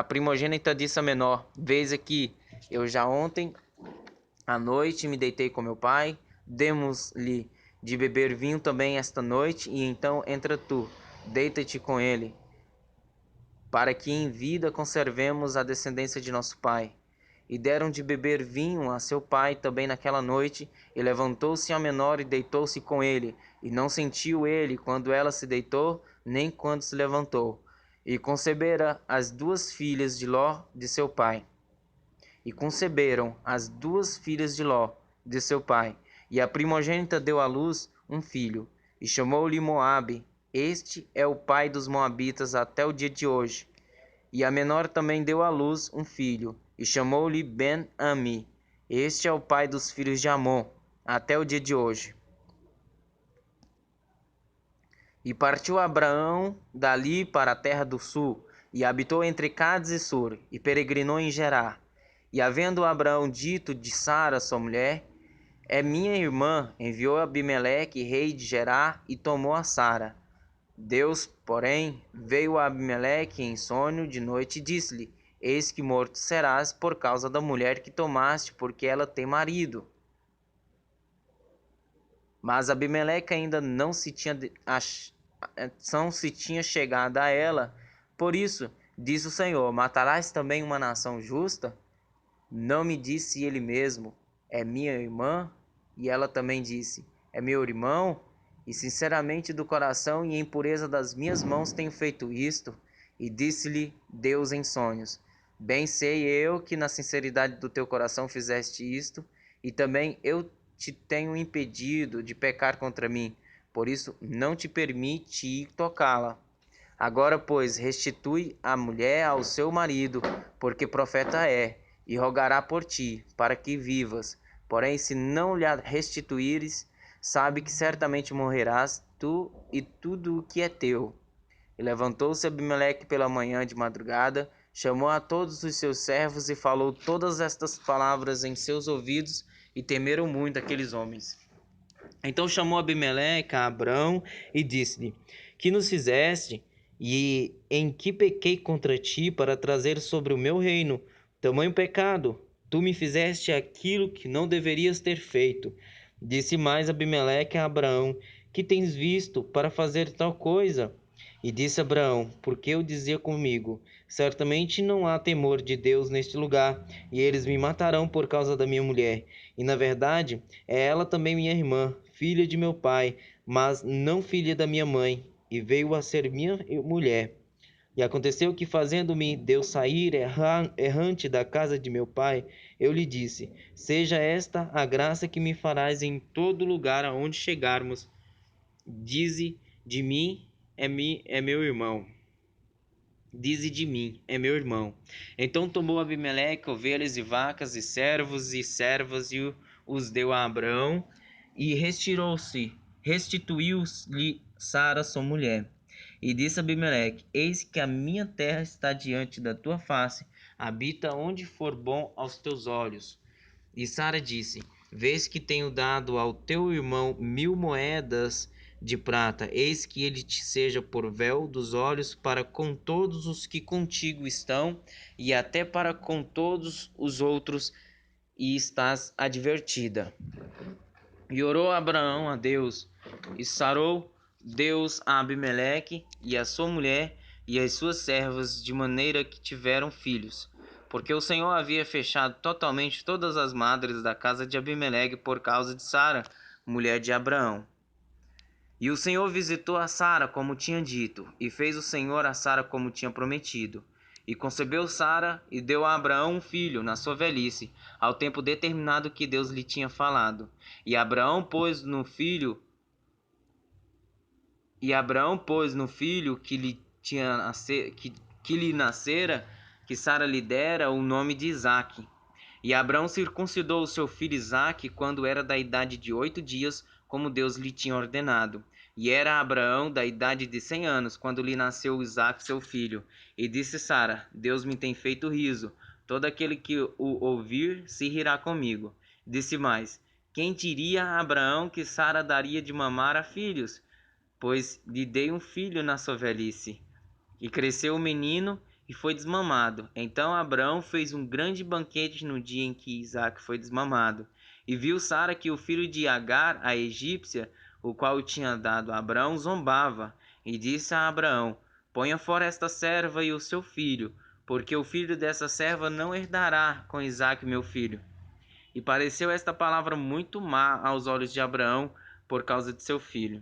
primogênita disse à menor: Vês aqui, eu já ontem à noite me deitei com meu pai, demos-lhe de beber vinho também esta noite, e então entra tu, deita-te com ele, para que em vida conservemos a descendência de nosso pai. E deram de beber vinho a seu pai também naquela noite, e levantou-se a menor e deitou-se com ele, e não sentiu ele quando ela se deitou, nem quando se levantou. E concebera as 2 filhas de Ló de seu pai. E conceberam as 2 filhas de Ló, de seu pai. E a primogênita deu à luz um filho, e chamou-lhe Moabe. Este é o pai dos moabitas até o dia de hoje. E a menor também deu à luz um filho, e chamou-lhe Ben-Ami. Este é o pai dos filhos de Amon, até o dia de hoje. E partiu Abraão dali para a terra do sul, e habitou entre Cádiz e Sur, e peregrinou em Gerar. E havendo Abraão dito de Sara, sua mulher: É minha irmã, enviou Abimeleque, rei de Gerar, e tomou a Sara. Deus, porém, veio a Abimeleque em sonho de noite e disse-lhe: Eis que morto serás por causa da mulher que tomaste, porque ela tem marido. Mas Abimeleque ainda não se tinha chegado a ela. Por isso, disse o Senhor: matarás também uma nação justa? Não me disse ele mesmo: é minha irmã? E ela também disse: é meu irmão? E sinceramente do coração e em pureza das minhas mãos tenho feito isto. E disse-lhe Deus em sonhos: bem sei eu que na sinceridade do teu coração fizeste isto, e também eu te tenho impedido de pecar contra mim. Por isso não te permiti tocá-la. Agora, pois, restitui a mulher ao seu marido, porque profeta é, e rogará por ti, para que vivas. Porém, se não lhe restituíres, sabe que certamente morrerás, tu e tudo o que é teu. E levantou-se Abimeleque pela manhã de madrugada, chamou a todos os seus servos e falou todas estas palavras em seus ouvidos, e temeram muito aqueles homens. Então chamou Abimeleque a Abrão e disse-lhe: que nos fizeste e em que pequei contra ti para trazer sobre o meu reino tamanho pecado? Tu me fizeste aquilo que não deverias ter feito. Disse mais Abimeleque a Abraão: que tens visto para fazer tal coisa? E disse Abraão: porque eu dizia comigo: certamente não há temor de Deus neste lugar, e eles me matarão por causa da minha mulher. E na verdade, é ela também minha irmã, filha de meu pai, mas não filha da minha mãe, e veio a ser minha mulher. E aconteceu que, fazendo-me Deus sair errante da casa de meu pai, eu lhe disse: seja esta a graça que me farás em todo lugar aonde chegarmos. Dize de mim, é meu irmão. Dize de mim, é meu irmão. Então tomou Abimeleque ovelhas e vacas e servos e servas e os deu a Abraão, e restituiu-lhe Sara sua mulher. E disse Abimeleque: eis que a minha terra está diante da tua face, habita onde for bom aos teus olhos. E Sara disse: vês que tenho dado ao teu irmão 1000 moedas de prata, eis que ele te seja por véu dos olhos para com todos os que contigo estão, e até para com todos os outros, e estás advertida. E orou Abraão a Deus, e sarou Deus a Abimeleque e a sua mulher e as suas servas, de maneira que tiveram filhos, porque o Senhor havia fechado totalmente todas as madres da casa de Abimeleque por causa de Sara, mulher de Abraão. E o Senhor visitou a Sara como tinha dito, e fez o Senhor a Sara como tinha prometido. E concebeu Sara e deu a Abraão um filho na sua velhice, ao tempo determinado que Deus lhe tinha falado. E Abraão pôs no filho que lhe nascera, que Sara lhe dera, o nome de Isaque. E Abraão circuncidou o seu filho Isaque quando era da idade de 8 dias, como Deus lhe tinha ordenado. E era Abraão da idade de 100 anos, quando lhe nasceu Isaque, seu filho. E disse Sara: Deus me tem feito riso. Todo aquele que o ouvir se rirá comigo. Disse mais: quem diria a Abraão que Sara daria de mamar a filhos? Pois lhe dei um filho na sua velhice. E cresceu o menino e foi desmamado. Então Abraão fez um grande banquete no dia em que Isaque foi desmamado. E viu Sara que o filho de Agar, a egípcia, o qual tinha dado a Abraão, zombava. E disse a Abraão: ponha fora esta serva e o seu filho, porque o filho dessa serva não herdará com Isaque meu filho. E pareceu esta palavra muito má aos olhos de Abraão por causa de seu filho.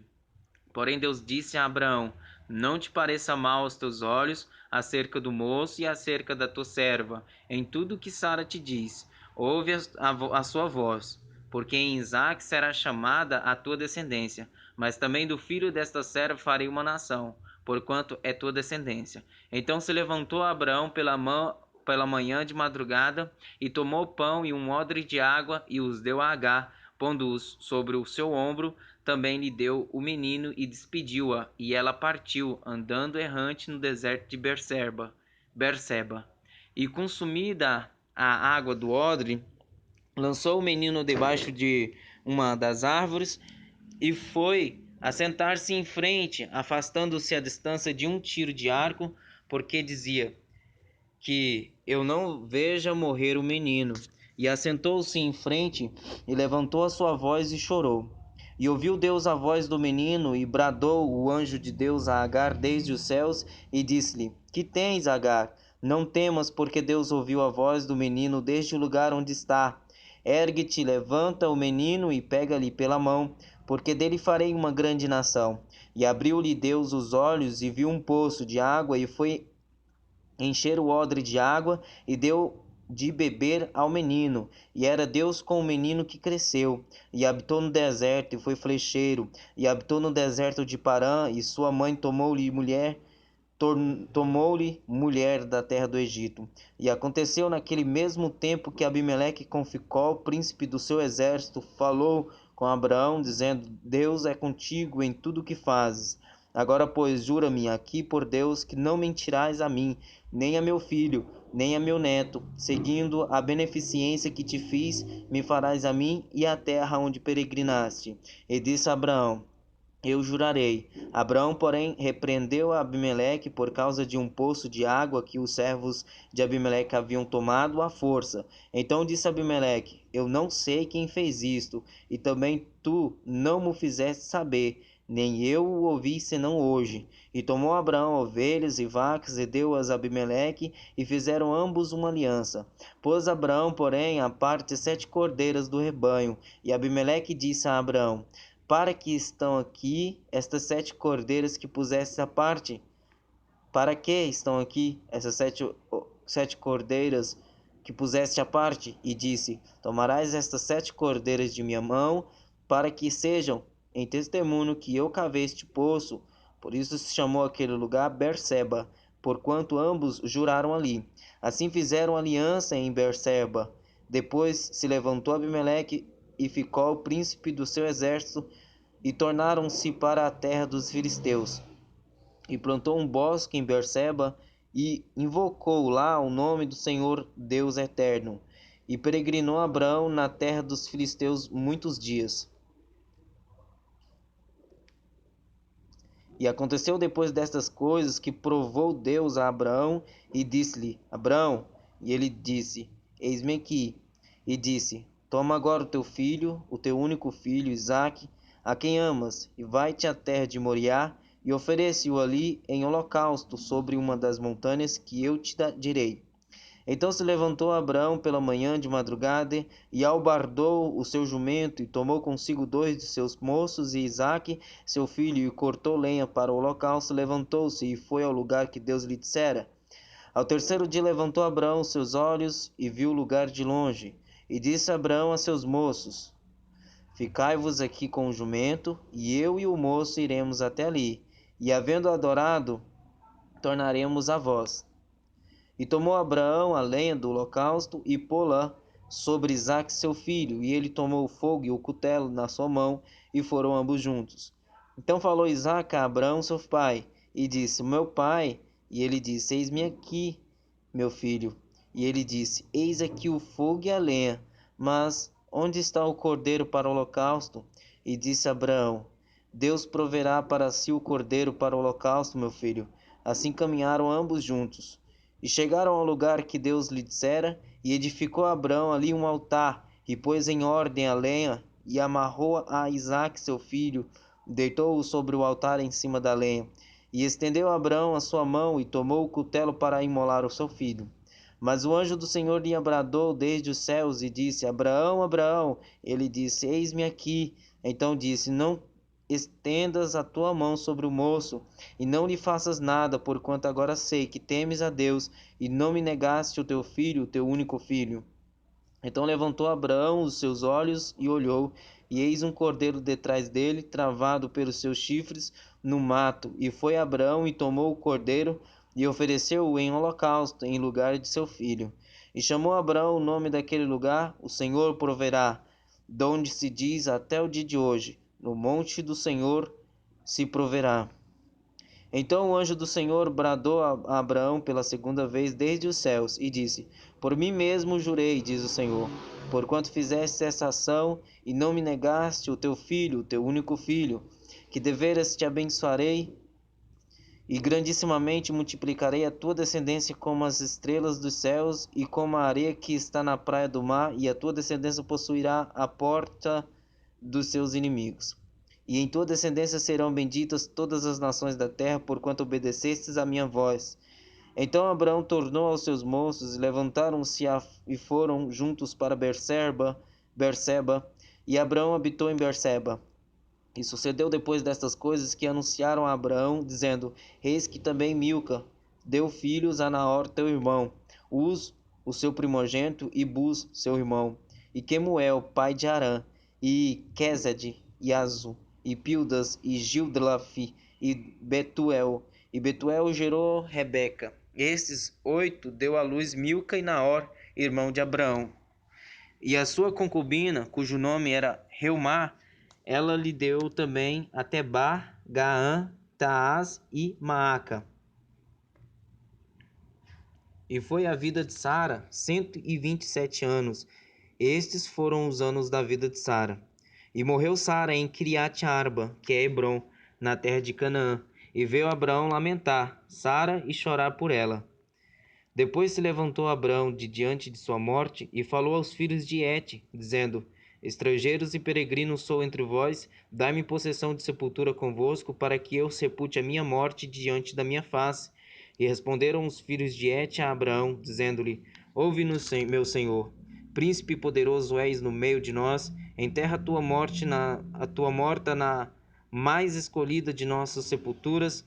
Porém Deus disse a Abraão: não te pareça mal aos teus olhos acerca do moço e acerca da tua serva, em tudo que Sara te diz. Ouve a sua voz, porque em Isaque será chamada a tua descendência, mas também do filho desta serva farei uma nação, porquanto é tua descendência. Então se levantou Abraão pela manhã de madrugada, e tomou pão e um odre de água, e os deu a Agar, pondo-os sobre o seu ombro. Também lhe deu o menino e despediu-a, e ela partiu, andando errante no deserto de Berseba. E consumida a água do odre, lançou o menino debaixo de uma das árvores e foi assentar-se em frente, afastando-se a distância de um tiro de arco, porque dizia: que eu não veja morrer o menino. E assentou-se em frente e levantou a sua voz e chorou. E ouviu Deus a voz do menino, e bradou o anjo de Deus a Agar desde os céus, e disse-lhe: Que tens, Agar? Não temas, porque Deus ouviu a voz do menino desde o lugar onde está. Ergue-te, levanta o menino e pega-lhe pela mão, porque dele farei uma grande nação. E abriu-lhe Deus os olhos, e viu um poço de água, e foi encher o odre de água, e deu de beber ao menino. E era Deus com o menino que cresceu, e habitou no deserto, e foi flecheiro, e habitou no deserto de Parã, e sua mãe tomou-lhe mulher da terra do Egito. E aconteceu naquele mesmo tempo que Abimeleque com Ficol, príncipe do seu exército, falou com Abraão, dizendo: Deus é contigo em tudo o que fazes. Agora, pois, jura-me aqui por Deus que não mentirás a mim, nem a meu filho, nem a meu neto, seguindo a beneficência que te fiz, me farás a mim e à terra onde peregrinaste. E disse Abraão: Eu jurarei. Abraão, porém, repreendeu a Abimeleque por causa de um poço de água que os servos de Abimeleque haviam tomado à força. Então disse Abimeleque: Eu não sei quem fez isto, e também tu não me fizeste saber, nem eu o ouvi senão hoje. E tomou Abraão ovelhas e vacas e deu-as a Abimeleque, e fizeram ambos uma aliança. Pôs Abraão, porém, à parte 7 cordeiras do rebanho, e Abimeleque disse a Abraão: Para que estão aqui estas 7 cordeiras que puseste à parte? Para que estão aqui essas sete cordeiras que puseste à parte? E disse: Tomarás estas 7 cordeiras de minha mão, para que sejam em testemunho que eu cavei este poço. Por isso se chamou aquele lugar Berseba, porquanto ambos juraram ali. Assim fizeram aliança em Berseba. Depois se levantou Abimeleque e ficou o príncipe do seu exército, e tornaram-se para a terra dos filisteus. E plantou um bosque em Berseba, e invocou lá o nome do Senhor Deus eterno. E peregrinou Abraão na terra dos filisteus muitos dias. E aconteceu depois destas coisas que provou Deus a Abraão e disse-lhe: Abraão, e ele disse: Eis-me aqui. E disse: Toma agora o teu filho, o teu único filho, Isaque, a quem amas, e vai-te à terra de Moriá, e oferece-o ali em holocausto sobre uma das montanhas que eu te direi. Então se levantou Abraão pela manhã de madrugada, e albardou o seu jumento, e tomou consigo 2 de seus moços, e Isaque, seu filho, e cortou lenha para o holocausto, levantou-se, e foi ao lugar que Deus lhe dissera. Ao terceiro dia levantou Abraão seus olhos, e viu o lugar de longe. E disse Abraão a seus moços: Ficai-vos aqui com o jumento, e eu e o moço iremos até ali, e havendo adorado, tornaremos a vós. E tomou Abraão a lenha do holocausto e pô-la sobre Isaque seu filho, e ele tomou o fogo e o cutelo na sua mão, e foram ambos juntos. Então falou Isaque a Abraão seu pai, e disse: Meu pai. E ele disse: Eis-me aqui, meu filho. E ele disse: Eis aqui o fogo e a lenha, mas onde está o cordeiro para o holocausto? E disse Abraão: Deus proverá para si o cordeiro para o holocausto, meu filho. Assim caminharam ambos juntos. E chegaram ao lugar que Deus lhe dissera, e edificou Abraão ali um altar, e pôs em ordem a lenha, e amarrou a Isaque seu filho, deitou-o sobre o altar em cima da lenha. E estendeu Abraão a sua mão, e tomou o cutelo para imolar o seu filho. Mas o anjo do Senhor lhe bradou desde os céus, e disse: Abraão, Abraão. Ele disse: Eis-me aqui. Então disse: Não estendas a tua mão sobre o moço, e não lhe faças nada, porquanto agora sei que temes a Deus, e não me negaste o teu filho, o teu único filho. Então levantou Abraão os seus olhos e olhou, e eis um cordeiro detrás dele, travado pelos seus chifres no mato. E foi Abraão e tomou o cordeiro, e ofereceu-o em holocausto, em lugar de seu filho. E chamou Abraão o nome daquele lugar: O Senhor proverá, donde se diz até o dia de hoje: No monte do Senhor se proverá. Então o anjo do Senhor bradou a Abraão pela segunda vez desde os céus, e disse: Por mim mesmo jurei, diz o Senhor, porquanto fizeste essa ação, e não me negaste o teu filho, o teu único filho, que deveras te abençoarei, e grandissimamente multiplicarei a tua descendência como as estrelas dos céus, e como a areia que está na praia do mar, e a tua descendência possuirá a porta dos seus inimigos. e em tua descendência serão benditas todas as nações da terra, porquanto obedecestes à minha voz. Então Abraão tornou aos seus moços, e levantaram-se e foram juntos para Berseba, e Abraão habitou em Berseba. E sucedeu depois destas coisas que anunciaram a Abraão, dizendo: Eis que também Milca deu filhos a Naor teu irmão, Uz, o seu primogênito, e Buz, seu irmão, e Quemuel, pai de Arã, e Quesed, e Azu, e Pildas, e Gildafe, e Betuel. E Betuel gerou Rebeca. Estes 8 deu à luz Milca e Naor, irmão de Abraão. E a sua concubina, cujo nome era Reumá, ela lhe deu também a Tebá, Gaã, Taás e Maaca. E foi a vida de Sara 127 anos. Estes foram os anos da vida de Sara. E morreu Sara em Kiriat Arba, que é Hebrom, na terra de Canaã. E veio Abraão lamentar Sara e chorar por ela. Depois se levantou Abraão de diante de sua morte e falou aos filhos de Et, dizendo: Estrangeiros e peregrinos sou entre vós, dai-me possessão de sepultura convosco, para que eu sepulte a minha morte diante da minha face. E responderam os filhos de Et a Abraão, dizendo-lhe: Ouve-nos, meu senhor, príncipe poderoso és no meio de nós, enterra a tua morta na mais escolhida de nossas sepulturas.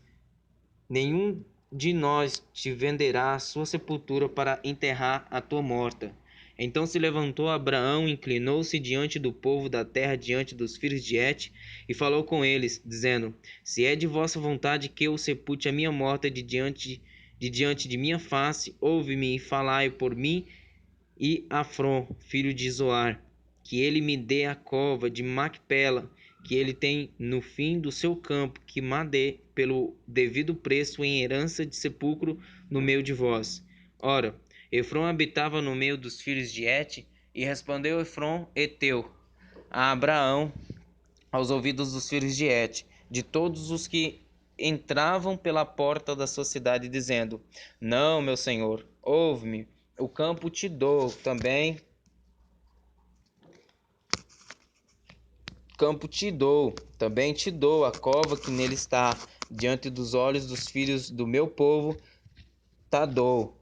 Nenhum de nós te venderá a sua sepultura para enterrar a tua morta. Então se levantou Abraão, inclinou-se diante do povo da terra, diante dos filhos de Et, e falou com eles, dizendo: Se é de vossa vontade que eu sepulte a minha morta de diante de minha face, ouve-me e falai por mim e Afrom, filho de Zoar, que ele me dê a cova de Macpela, que ele tem no fim do seu campo, que me dê pelo devido preço em herança de sepulcro no meio de vós. Ora, Efrom habitava no meio dos filhos de Et, e respondeu Efrom heteu a Abraão aos ouvidos dos filhos de Et, de todos os que entravam pela porta da sua cidade, dizendo: Não, meu senhor, ouve-me, o campo te dou também. Também te dou a cova que nele está, diante dos olhos dos filhos do meu povo, ta dou.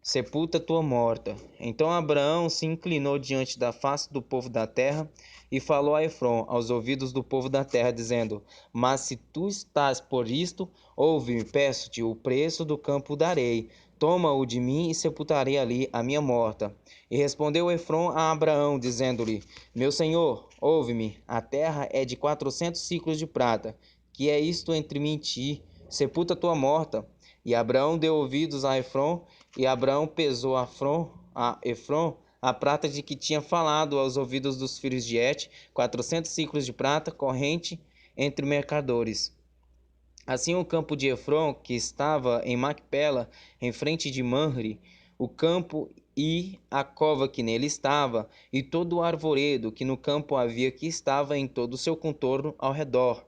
Sepulta tua morta. Então Abraão se inclinou diante da face do povo da terra e falou a Efrom aos ouvidos do povo da terra, dizendo: Mas se tu estás por isto, ouve-me, peço-te, o preço do campo darei. Toma-o de mim e sepultarei ali a minha morta. E respondeu Efrom a Abraão, dizendo-lhe: Meu senhor, ouve-me, a terra é de 400 ciclos de prata. Que é isto entre mim e ti? Sepulta tua morta. E Abraão deu ouvidos a Efrom, e Abraão pesou a Efrom a prata de que tinha falado aos ouvidos dos filhos de Et, 400 ciclos de prata, corrente entre mercadores. Assim o campo de Efrom, que estava em Macpela, em frente de Manre, o campo e a cova que nele estava, e todo o arvoredo que no campo havia, que estava em todo o seu contorno ao redor,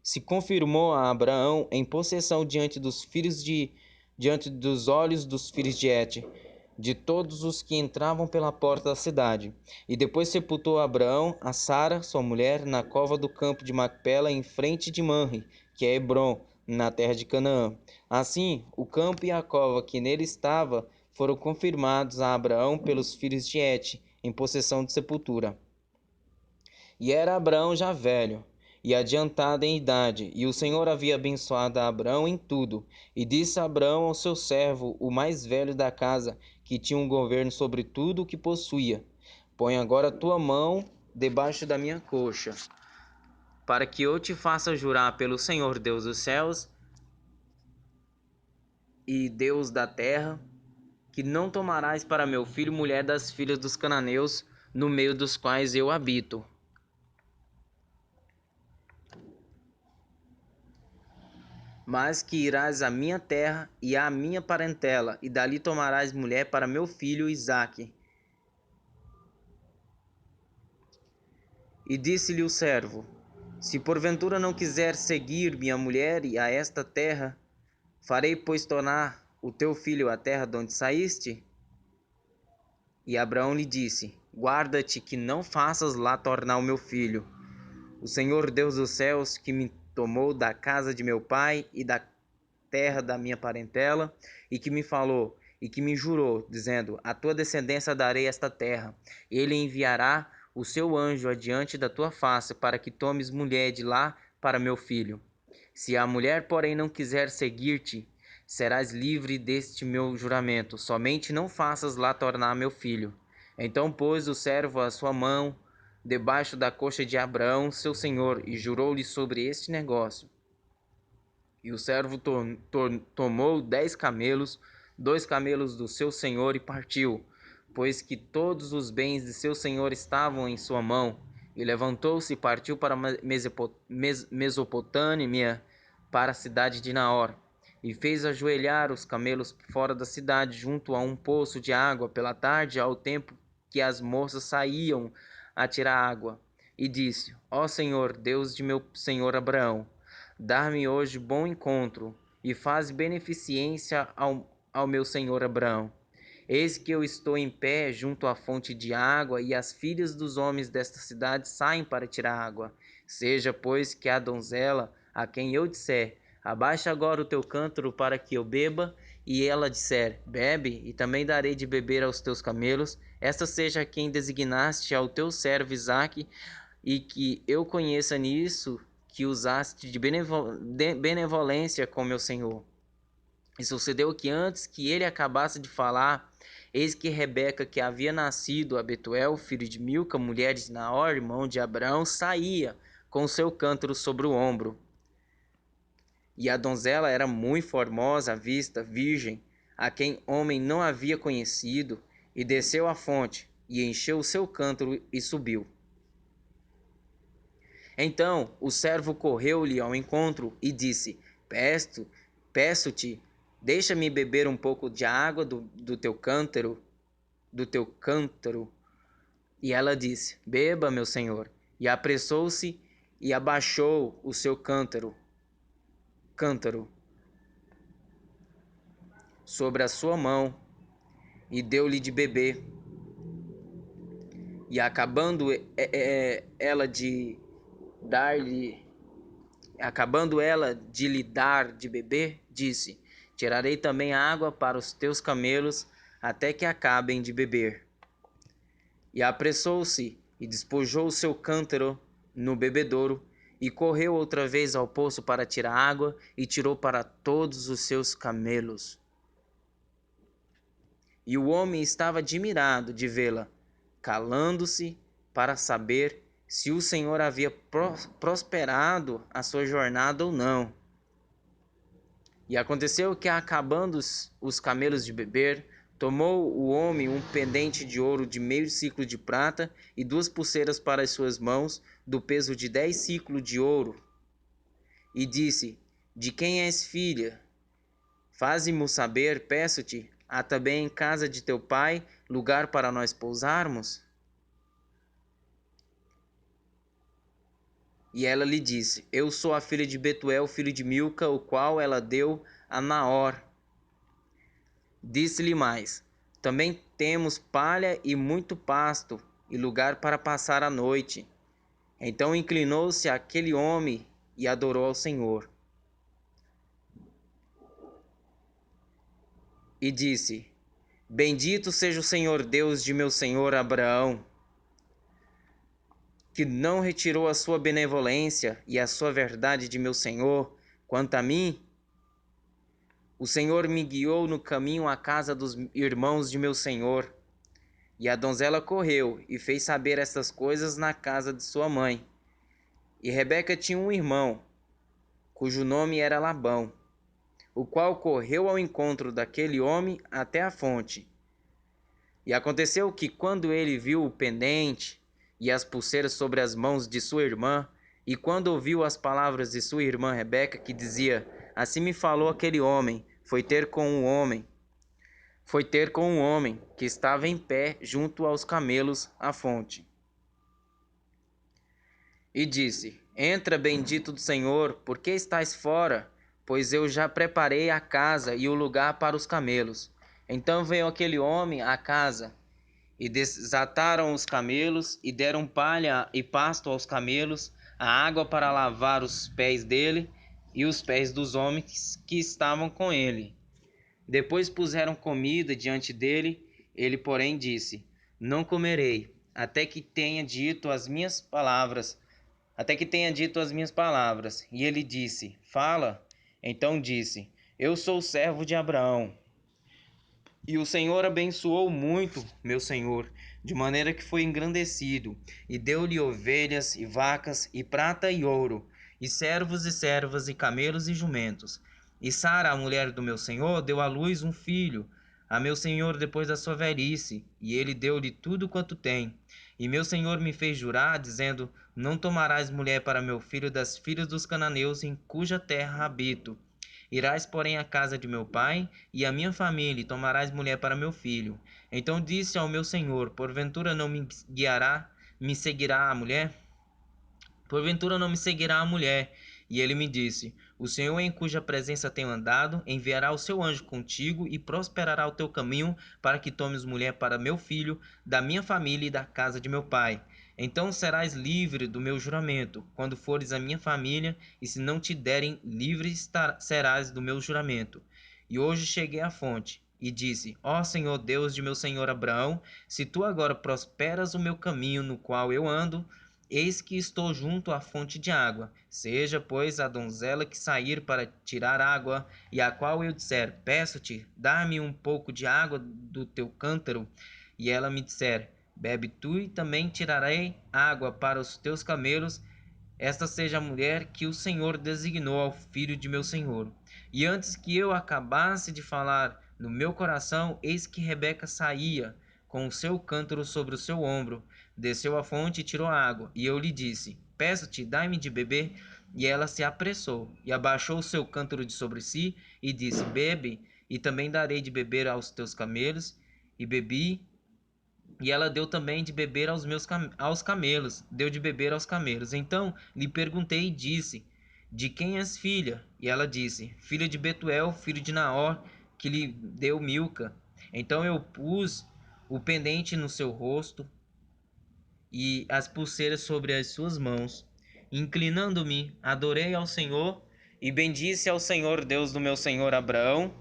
se confirmou a Abraão em possessão diante dos olhos dos filhos de Et, de todos os que entravam pela porta da cidade. E depois sepultou Abraão a Sara, sua mulher, na cova do campo de Macpela, em frente de Manre, que é Hebrom, na terra de Canaã. Assim, o campo e a cova que nele estava foram confirmados a Abraão pelos filhos de Et, em possessão de sepultura. E era Abraão já velho e adiantado em idade, e o Senhor havia abençoado a Abraão em tudo. E disse Abraão ao seu servo, o mais velho da casa, que tinha um governo sobre tudo o que possuía: Põe agora tua mão debaixo da minha coxa, para que eu te faça jurar pelo Senhor Deus dos céus e Deus da terra, que não tomarás para meu filho mulher das filhas dos cananeus, no meio dos quais eu habito, mas que irás à minha terra e à minha parentela, e dali tomarás mulher para meu filho Isaque. E disse-lhe o servo: Se porventura não quiser seguir minha mulher e a esta terra, farei, pois, tornar o teu filho à terra de onde saíste? E Abraão lhe disse: Guarda-te que não faças lá tornar o meu filho. O Senhor Deus dos céus, que me tomou da casa de meu pai e da terra da minha parentela, e que me falou, e que me jurou, dizendo: a tua descendência darei esta terra. Ele enviará o seu anjo adiante da tua face, para que tomes mulher de lá para meu filho. Se a mulher, porém, não quiser seguir-te, serás livre deste meu juramento. Somente não faças lá tornar meu filho. Então pôs o servo a sua mão debaixo da coxa de Abraão, seu senhor, e jurou-lhe sobre este negócio. E o servo tomou 10 camelos, 2 camelos do seu senhor, e partiu, pois que todos os bens de seu senhor estavam em sua mão. E levantou-se e partiu para Mesopotâmia, para a cidade de Naor. E fez ajoelhar os camelos fora da cidade, junto a um poço de água, pela tarde, ao tempo que as moças saíam a tirar água. E disse: ó Senhor, Deus de meu senhor Abraão, dar-me hoje bom encontro, e faz beneficência ao meu senhor Abraão. Eis que eu estou em pé junto à fonte de água, e as filhas dos homens desta cidade saem para tirar água. Seja, pois, que a donzela, a quem eu disser: abaixa agora o teu cântaro para que eu beba, e ela disser: bebe, e também darei de beber aos teus camelos, esta seja quem designaste ao teu servo Isaque, e que eu conheça nisso que usaste de benevolência com meu senhor. E sucedeu que antes que ele acabasse de falar, eis que Rebeca, que havia nascido a Betuel, filho de Milca, mulher de Naor, irmão de Abraão, saía com o seu cântaro sobre o ombro. E a donzela era muito formosa à vista, virgem, a quem homem não havia conhecido, e desceu à fonte, e encheu o seu cântaro e subiu. Então o servo correu-lhe ao encontro e disse: peço-te, deixa-me beber um pouco de água do teu cântaro. E ela disse: beba, meu senhor. E apressou-se e abaixou o seu cântaro sobre a sua mão e deu-lhe de beber. E acabando ela de lhe dar de beber, disse: tirarei também água para os teus camelos, até que acabem de beber. E apressou-se e despojou o seu cântaro no bebedouro, e correu outra vez ao poço para tirar água, e tirou para todos os seus camelos. E o homem estava admirado de vê-la, calando-se para saber se o Senhor havia prosperado a sua jornada ou não. E aconteceu que, acabando os camelos de beber, tomou o homem um pendente de ouro de meio ciclo de prata e 2 pulseiras para as suas mãos, do peso de 10 ciclos de ouro. E disse: de quem és filha? Faze-mo saber, peço-te, há também em casa de teu pai lugar para nós pousarmos? E ela lhe disse: eu sou a filha de Betuel, filho de Milca, o qual ela deu a Naor. Disse-lhe mais: também temos palha e muito pasto, e lugar para passar a noite. Então inclinou-se aquele homem e adorou ao Senhor. E disse: bendito seja o Senhor Deus de meu senhor Abraão, que não retirou a sua benevolência e a sua verdade de meu senhor. Quanto a mim, o Senhor me guiou no caminho à casa dos irmãos de meu senhor. E a donzela correu e fez saber estas coisas na casa de sua mãe. E Rebeca tinha um irmão, cujo nome era Labão, o qual correu ao encontro daquele homem até a fonte. E aconteceu que, quando ele viu o pendente e as pulseiras sobre as mãos de sua irmã, e quando ouviu as palavras de sua irmã Rebeca, que dizia: assim me falou aquele homem, foi ter com um homem que estava em pé junto aos camelos à fonte. E disse: entra, bendito do Senhor, por que estás fora? Pois eu já preparei a casa e o lugar para os camelos. Então veio aquele homem à casa, e desataram os camelos, e deram palha e pasto aos camelos, a água para lavar os pés dele e os pés dos homens que estavam com ele. Depois puseram comida diante dele. Ele, porém, disse: Não comerei, até que tenha dito as minhas palavras. E ele disse: Fala. Então disse: Eu sou servo de Abraão. E o Senhor abençoou muito meu senhor, de maneira que foi engrandecido, e deu-lhe ovelhas e vacas, e prata e ouro, e servos e servas, e camelos e jumentos. E Sara, a mulher do meu senhor, deu à luz um filho a meu senhor depois da sua velhice, e ele deu-lhe tudo quanto tem. E meu senhor me fez jurar, dizendo: Não tomarás mulher para meu filho das filhas dos cananeus, em cuja terra habito. Irás, porém, à casa de meu pai e à minha família, e tomarás mulher para meu filho. Então disse ao meu senhor: Porventura não me seguirá a mulher? Porventura não me seguirá a mulher? E ele me disse: O Senhor em cuja presença tenho andado, enviará o seu anjo contigo e prosperará o teu caminho, para que tomes mulher para meu filho, da minha família e da casa de meu pai. Então serás livre do meu juramento, quando fores à minha família, e se não te derem, livre serás do meu juramento. E hoje cheguei à fonte, e disse: Ó Senhor Deus de meu senhor Abraão, se tu agora prosperas o meu caminho no qual eu ando, eis que estou junto à fonte de água. Seja, pois, a donzela que sair para tirar água, e a qual eu disser: Peço-te, dá-me um pouco de água do teu cântaro, e ela me disser: Bebe tu, e também tirarei água para os teus camelos. Esta seja a mulher que o Senhor designou ao filho de meu senhor. E antes que eu acabasse de falar no meu coração, eis que Rebeca saía com o seu cântaro sobre o seu ombro. Desceu à fonte e tirou água. E eu lhe disse: Peço-te, dai-me de beber. E ela se apressou e abaixou o seu cântaro de sobre si e disse: Bebe, e também darei de beber aos teus camelos. E bebi. E ela deu também de beber aos camelos, deu de beber aos camelos. Então lhe perguntei e disse: De quem és filha? E ela disse: Filha de Betuel, filho de Naor, que lhe deu Milca. Então eu pus o pendente no seu rosto e as pulseiras sobre as suas mãos. Inclinando-me, adorei ao Senhor e bendisse ao Senhor Deus do meu senhor Abraão,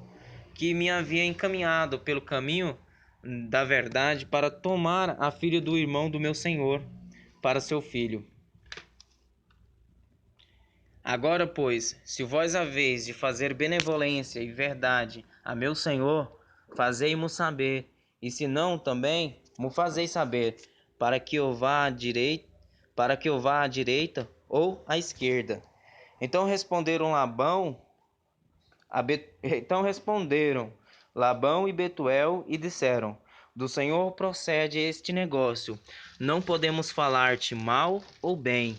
que me havia encaminhado pelo caminho da verdade para tomar a filha do irmão do meu senhor para seu filho. Agora, pois, se vós haveis de fazer benevolência e verdade a meu senhor, fazei-mo saber, e se não também, mo fazeis saber, para que eu vá à direita ou à esquerda. Então responderam Labão e Betuel e disseram: Do Senhor procede este negócio. Não podemos falar-te mal ou bem.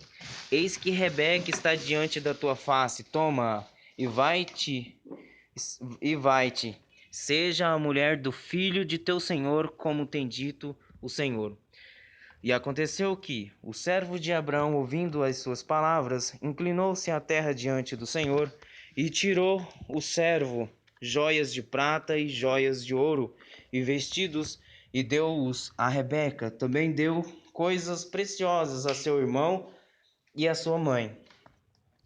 Eis que Rebeca está diante da tua face. Toma e vai-te. Seja a mulher do filho de teu senhor, como tem dito o Senhor. E aconteceu que o servo de Abraão, ouvindo as suas palavras, inclinou-se à terra diante do Senhor, e tirou o servo joias de prata e joias de ouro e vestidos, e deu-os a Rebeca. Também deu coisas preciosas a seu irmão e a sua mãe.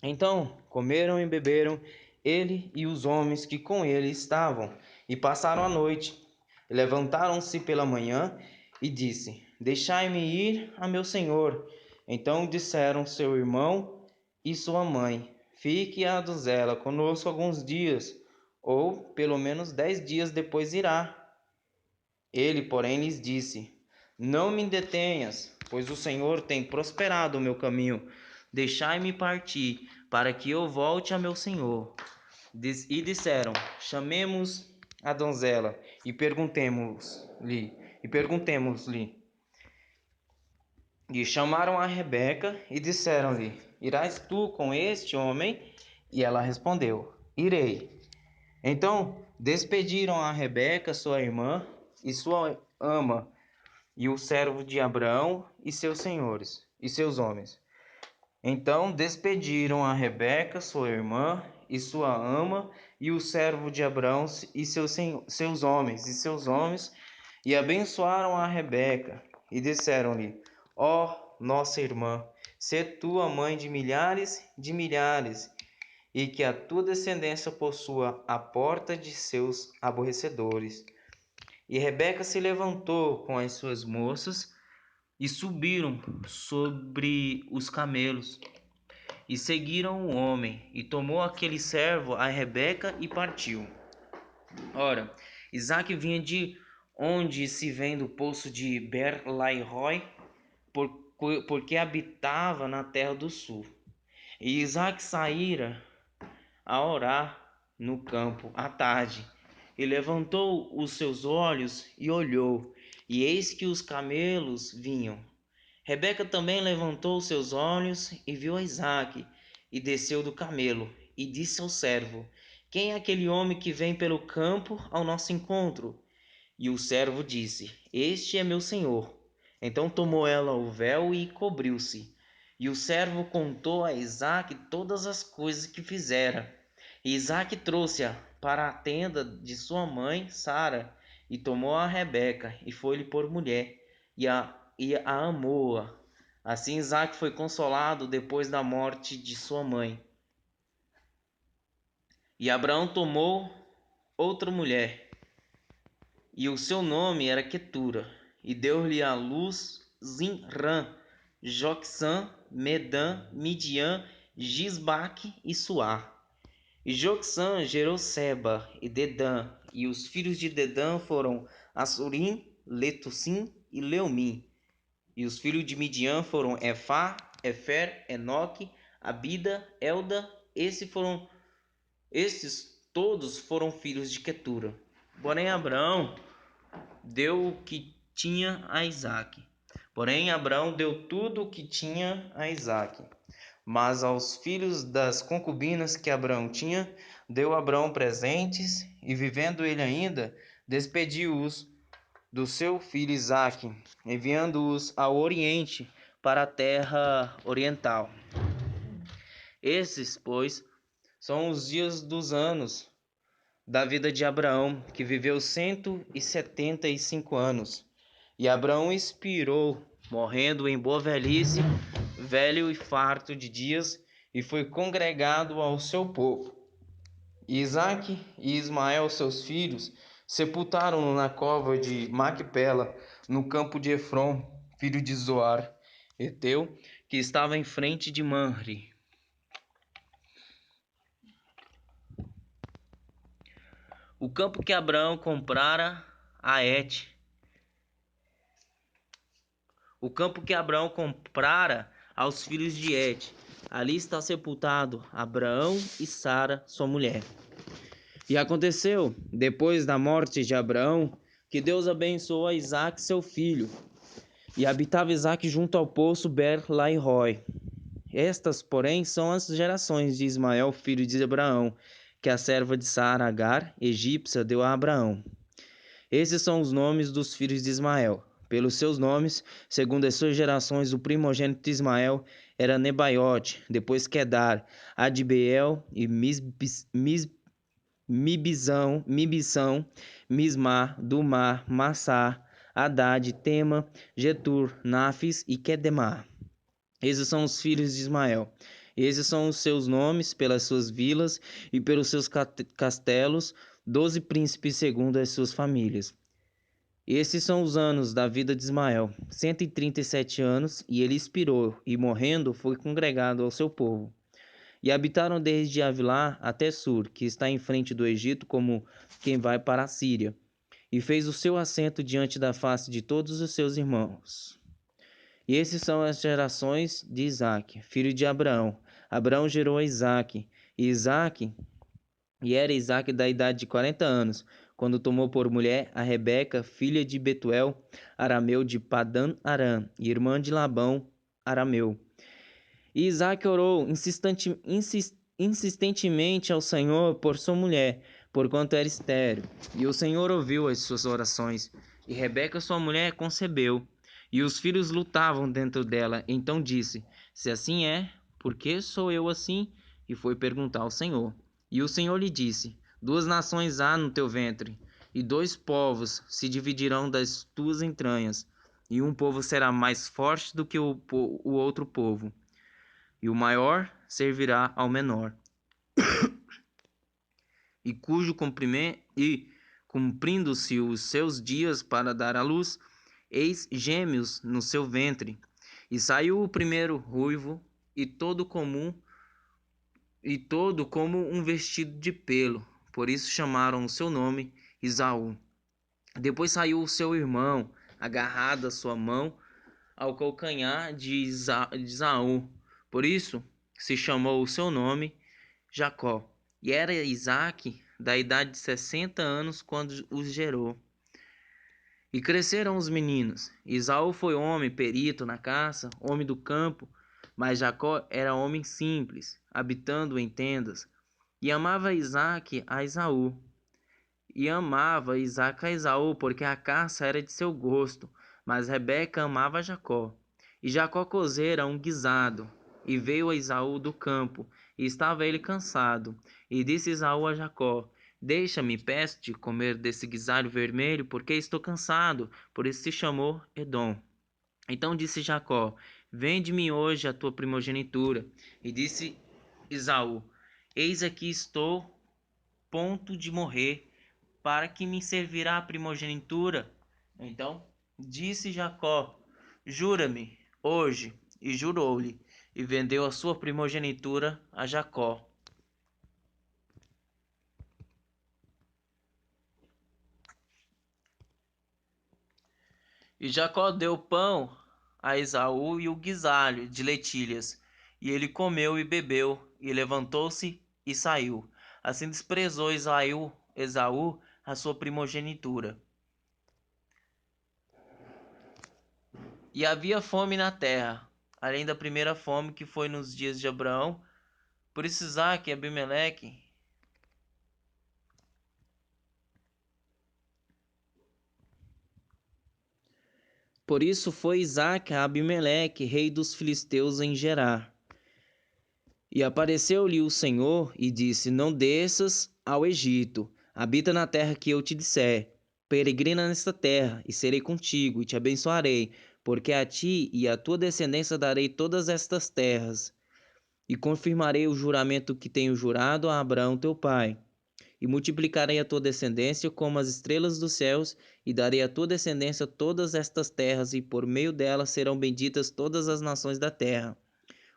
Então comeram e beberam ele e os homens que com ele estavam, e passaram a noite. E levantaram-se pela manhã, e disse: Deixai-me ir a meu senhor. Então disseram seu irmão e sua mãe: Fique a donzela conosco alguns dias, ou pelo menos 10 dias depois irá. Ele, porém, lhes disse: Não me detenhas, pois o Senhor tem prosperado o meu caminho. Deixai-me partir, para que eu volte a meu senhor. E disseram: Chamemos a donzela e perguntemos-lhe. E chamaram a Rebeca e disseram-lhe: Irás tu com este homem? E ela respondeu: Irei. Então despediram a Rebeca, sua irmã, e sua ama, e o servo de Abraão e seus senhores, e seus homens. Então despediram a Rebeca, sua irmã, e sua ama, e o servo de Abraão e seus homens, e abençoaram a Rebeca, e disseram-lhe: Ó nossa irmã, sê tu a mãe de milhares, e que a tua descendência possua a porta de seus aborrecedores. E Rebeca se levantou com as suas moças e subiram sobre os camelos e seguiram o homem, e tomou aquele servo a Rebeca e partiu. Ora, Isaque vinha de onde se vem do poço de Ber-lai-roi, porque habitava na terra do sul. E Isaque saíra a orar no campo à tarde, e levantou os seus olhos e olhou, e eis que os camelos vinham. Rebeca também levantou seus olhos e viu a Isaque, e desceu do camelo, e disse ao servo: Quem é aquele homem que vem pelo campo ao nosso encontro? E o servo disse: Este é meu senhor. Então tomou ela o véu e cobriu-se. E o servo contou a Isaque todas as coisas que fizera. E Isaque trouxe-a para a tenda de sua mãe Sara, e tomou a Rebeca, e foi-lhe por mulher, e a amou-a. Assim Isaque foi consolado depois da morte de sua mãe. E Abraão tomou outra mulher, e o seu nome era Quetura, e deu-lhe à luz Zinrã, Jocsã, Medã, Midian, Gisbaque e Suá. E Jocsã gerou Seba e Dedã, e os filhos de Dedã foram Assurim, Letussim e Leumim. E os filhos de Midian foram Efá, Efer, Enoque, Abida, Elda. Esses todos foram filhos de Quetura. Porém Abraão deu o que tinha a Isaque. Mas aos filhos das concubinas que Abraão tinha, deu Abraão presentes, e vivendo ele ainda, despediu-os do seu filho Isaque, enviando-os ao oriente, para a terra oriental. Esses, pois, são os dias dos anos da vida de Abraão, que viveu 175 anos. E Abraão expirou, morrendo em boa velhice, velho e farto de dias, e foi congregado ao seu povo. Isaque e Ismael, seus filhos, sepultaram-no na cova de Macpela, no campo de Efron, filho de Zoar, Eteu, que estava em frente de Manre. O campo que Abraão comprara a Et. O campo que Abraão comprara aos filhos de Et. Ali está sepultado Abraão e Sara, sua mulher. E aconteceu, depois da morte de Abraão, que Deus abençoou a Isaque, seu filho. E habitava Isaque junto ao poço Ber-lai-roi. Estas, porém, são as gerações de Ismael, filho de Abraão, que a serva de Sara, Agar, egípcia, deu a Abraão. Esses são os nomes dos filhos de Ismael. Pelos seus nomes, segundo as suas gerações, o primogênito de Ismael era Nebaiote, depois Quedar, Adbeel e Mibissão, Mismá, Dumá, Massá, Haddad, Tema, Getur, Nafis e Quedemá. Esses são os filhos de Ismael. Esses são os seus nomes, pelas suas vilas e pelos seus castelos, 12 príncipes segundo as suas famílias. Esses são os anos da vida de Ismael, 137 anos, e ele expirou, e morrendo foi congregado ao seu povo. E habitaram desde Avilá até Sur, que está em frente do Egito, como quem vai para a Síria, e fez o seu assento diante da face de todos os seus irmãos. E esses são as gerações de Isaque, filho de Abraão. Abraão gerou a Isaque, e era Isaque da idade de 40 anos, quando tomou por mulher a Rebeca, filha de Betuel, arameu de Padã Arã, irmã de Labão, arameu. E Isaque orou insistentemente ao Senhor por sua mulher, porquanto era estéril. E o Senhor ouviu as suas orações. E Rebeca, sua mulher, concebeu. E os filhos lutavam dentro dela. Então disse: Se assim é, por que sou eu assim? E foi perguntar ao Senhor. E o Senhor lhe disse: 2 nações há no teu ventre, e 2 povos se dividirão das tuas entranhas. E um povo será mais forte do que o outro povo, e o maior servirá ao menor. E cumprindo-se os seus dias para dar à luz, eis gêmeos no seu ventre. E saiu o primeiro ruivo e todo como um vestido de pelo. Por isso chamaram o seu nome Esaú. Depois saiu o seu irmão, agarrado a sua mão ao calcanhar de Esaú. Por isso se chamou o seu nome Jacó. E era Isaque da idade de 60 anos quando os gerou. E cresceram os meninos. Esaú foi homem perito na caça, homem do campo, mas Jacó era homem simples, habitando em tendas. E amava Isaque a Esaú. Porque a caça era de seu gosto, mas Rebeca amava Jacó. E Jacó cozera um guisado, e veio a Esaú do campo, e estava ele cansado. E disse Esaú a Jacó: Deixa-me, peço-te, comer desse guisado vermelho, porque estou cansado. Por isso se chamou Edom. Então disse Jacó: Vende-me hoje a tua primogenitura. E disse Esaú: Eis aqui estou, ponto de morrer. Para que me servirá a primogenitura? Então disse Jacó: Jura-me hoje. E jurou-lhe, e vendeu a sua primogenitura a Jacó. E Jacó deu pão a Esaú e o guisalho de lentilhas, e ele comeu e bebeu, e levantou-se e saiu. Assim desprezou Esaú a sua primogenitura. E havia fome na terra, além da primeira fome que foi nos dias de Abraão. Por isso Isaque e Abimeleque Por isso foi Isaque a Abimeleque, rei dos filisteus, em Gerar. E apareceu-lhe o Senhor e disse: Não desças ao Egito, habita na terra que eu te disser. Peregrina nesta terra, e serei contigo, e te abençoarei, porque a ti e à tua descendência darei todas estas terras. E confirmarei o juramento que tenho jurado a Abraão teu pai. E multiplicarei a tua descendência como as estrelas dos céus, e darei à tua descendência todas estas terras, e por meio delas serão benditas todas as nações da terra.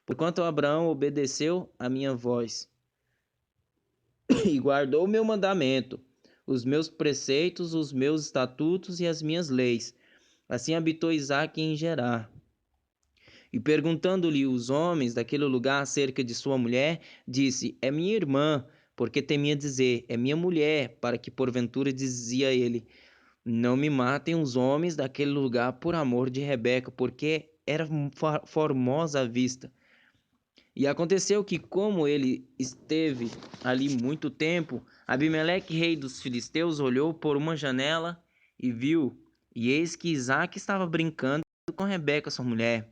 Porquanto Abraão obedeceu a minha voz, e guardou o meu mandamento, os meus preceitos, os meus estatutos e as minhas leis. Assim habitou Isaque em Gerar. E perguntando-lhe os homens daquele lugar acerca de sua mulher, disse: É minha irmã, porque temia dizer: É minha mulher, para que porventura dizia ele: Não me matem os homens daquele lugar por amor de Rebeca, porque era formosa à vista. E aconteceu que, como ele esteve ali muito tempo, Abimeleque, rei dos filisteus, olhou por uma janela e viu, e eis que Isaque estava brincando com Rebeca, sua mulher.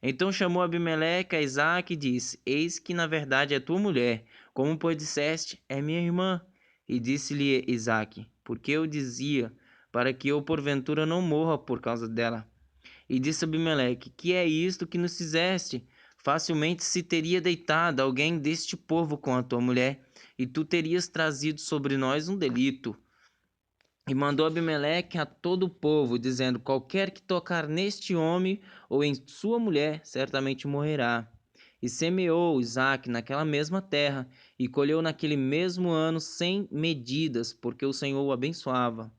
Então chamou Abimeleque a Isaque e disse: Eis que na verdade é tua mulher, como pois disseste, é minha irmã. E disse-lhe Isaque: Porque eu dizia, para que eu porventura não morra por causa dela. E disse Abimeleque: Que é isto que nos fizeste? Facilmente se teria deitado alguém deste povo com a tua mulher, e tu terias trazido sobre nós um delito. E mandou Abimeleque a todo o povo, dizendo: Qualquer que tocar neste homem ou em sua mulher, certamente morrerá. E semeou Isaque naquela mesma terra, e colheu naquele mesmo ano 100 medidas, porque o Senhor o abençoava.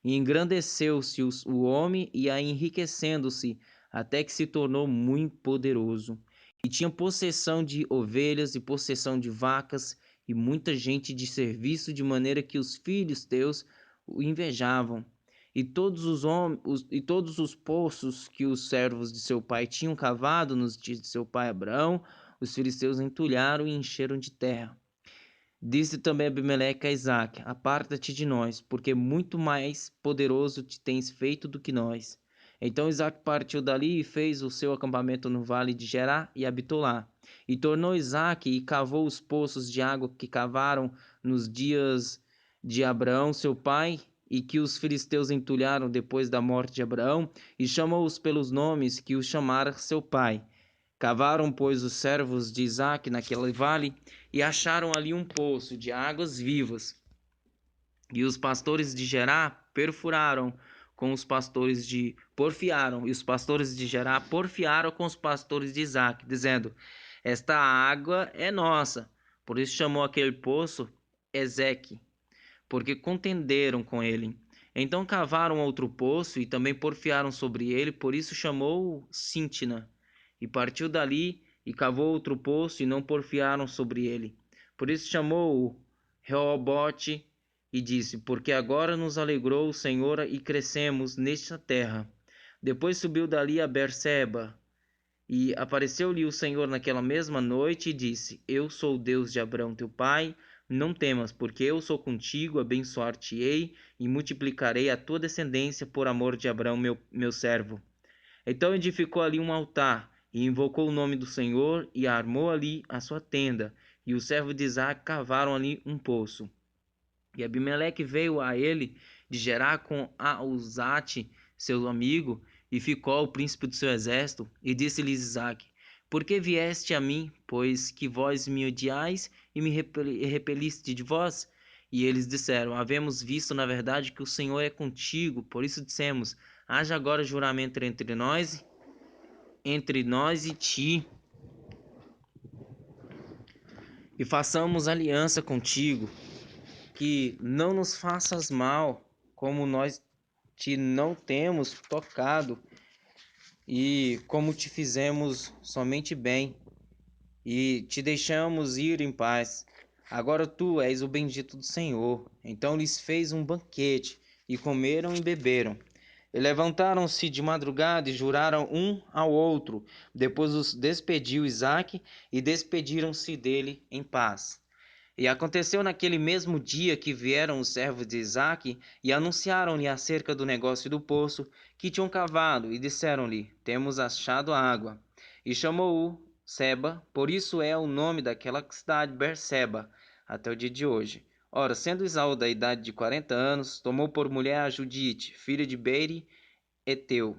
E engrandeceu-se o homem, e aí enriquecendo-se, até que se tornou muito poderoso. E tinha possessão de ovelhas e possessão de vacas, e muita gente de serviço, de maneira que os filhos teus o invejavam. E todos os poços que os servos de seu pai tinham cavado nos dias de seu pai Abraão, os filisteus entulharam e encheram de terra. Disse também Abimeleque a Isaque: Aparta-te de nós, porque muito mais poderoso te tens feito do que nós. Então Isaque partiu dali e fez o seu acampamento no vale de Gerar e habitou lá. E tornou Isaque e cavou os poços de água que cavaram nos dias de Abraão seu pai, e que os filisteus entulharam depois da morte de Abraão, e chamou-os pelos nomes que os chamara seu pai. Cavaram, pois, os servos de Isaque naquele vale e acharam ali um poço de águas vivas. E os pastores de Gerá perfuraram com os pastores de porfiaram, e os pastores de Gerá porfiaram com os pastores de Isaque, dizendo: Esta água é nossa. Por isso chamou aquele poço Ezeque, porque contenderam com ele. Então cavaram outro poço e também porfiaram sobre ele, por isso chamou Síntina. E partiu dali e cavou outro poço e não porfiaram sobre ele. Por isso chamou Reobote e disse: Porque agora nos alegrou o Senhor e crescemos nesta terra. Depois subiu dali a Berseba, e apareceu-lhe o Senhor naquela mesma noite e disse: Eu sou o Deus de Abraão teu pai, não temas, porque eu sou contigo, abençoar-te-ei e multiplicarei a tua descendência por amor de Abraão meu servo. Então edificou ali um altar e invocou o nome do Senhor e armou ali a sua tenda, e o servo de Isaque cavaram ali um poço. E Abimeleque veio a ele de Gerá com Auzate, seu amigo, e ficou o príncipe do seu exército, e disse-lhes Isaque: Por que vieste a mim, pois que vós me odiais e me repeliste de vós? E eles disseram: Havemos visto, na verdade, que o Senhor é contigo, por isso dissemos: Haja agora juramento entre nós e ti, e façamos aliança contigo, que não nos faças mal, como nós te não temos tocado, e como te fizemos somente bem, e te deixamos ir em paz. Agora tu és o bendito do Senhor. Então lhes fez um banquete, e comeram e beberam. E levantaram-se de madrugada e juraram um ao outro. Depois os despediu Isaque, e despediram-se dele em paz. E aconteceu naquele mesmo dia que vieram os servos de Isaque e anunciaram-lhe acerca do negócio do poço que tinham cavado, e disseram-lhe: Temos achado água. E chamou-o Seba, por isso é o nome daquela cidade Berseba, até o dia de hoje. Ora, sendo Esaú da idade de 40 anos, tomou por mulher a Judite, filha de Beeri, Eteu,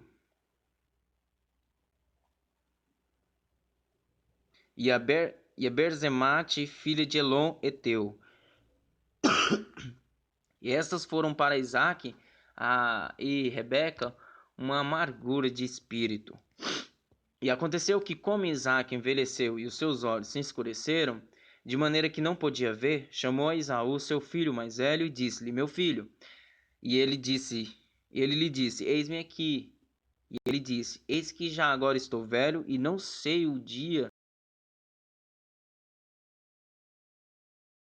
e a Berzemate, filha de Elon, Eteu. E estas foram para Isaque e Rebeca uma amargura de espírito. E aconteceu que, como Isaque envelheceu e os seus olhos se escureceram, de maneira que não podia ver, chamou a Esaú, seu filho mais velho, e disse-lhe: Meu filho. E ele lhe disse: Eis-me aqui. E ele disse: Eis que já agora estou velho e não sei o dia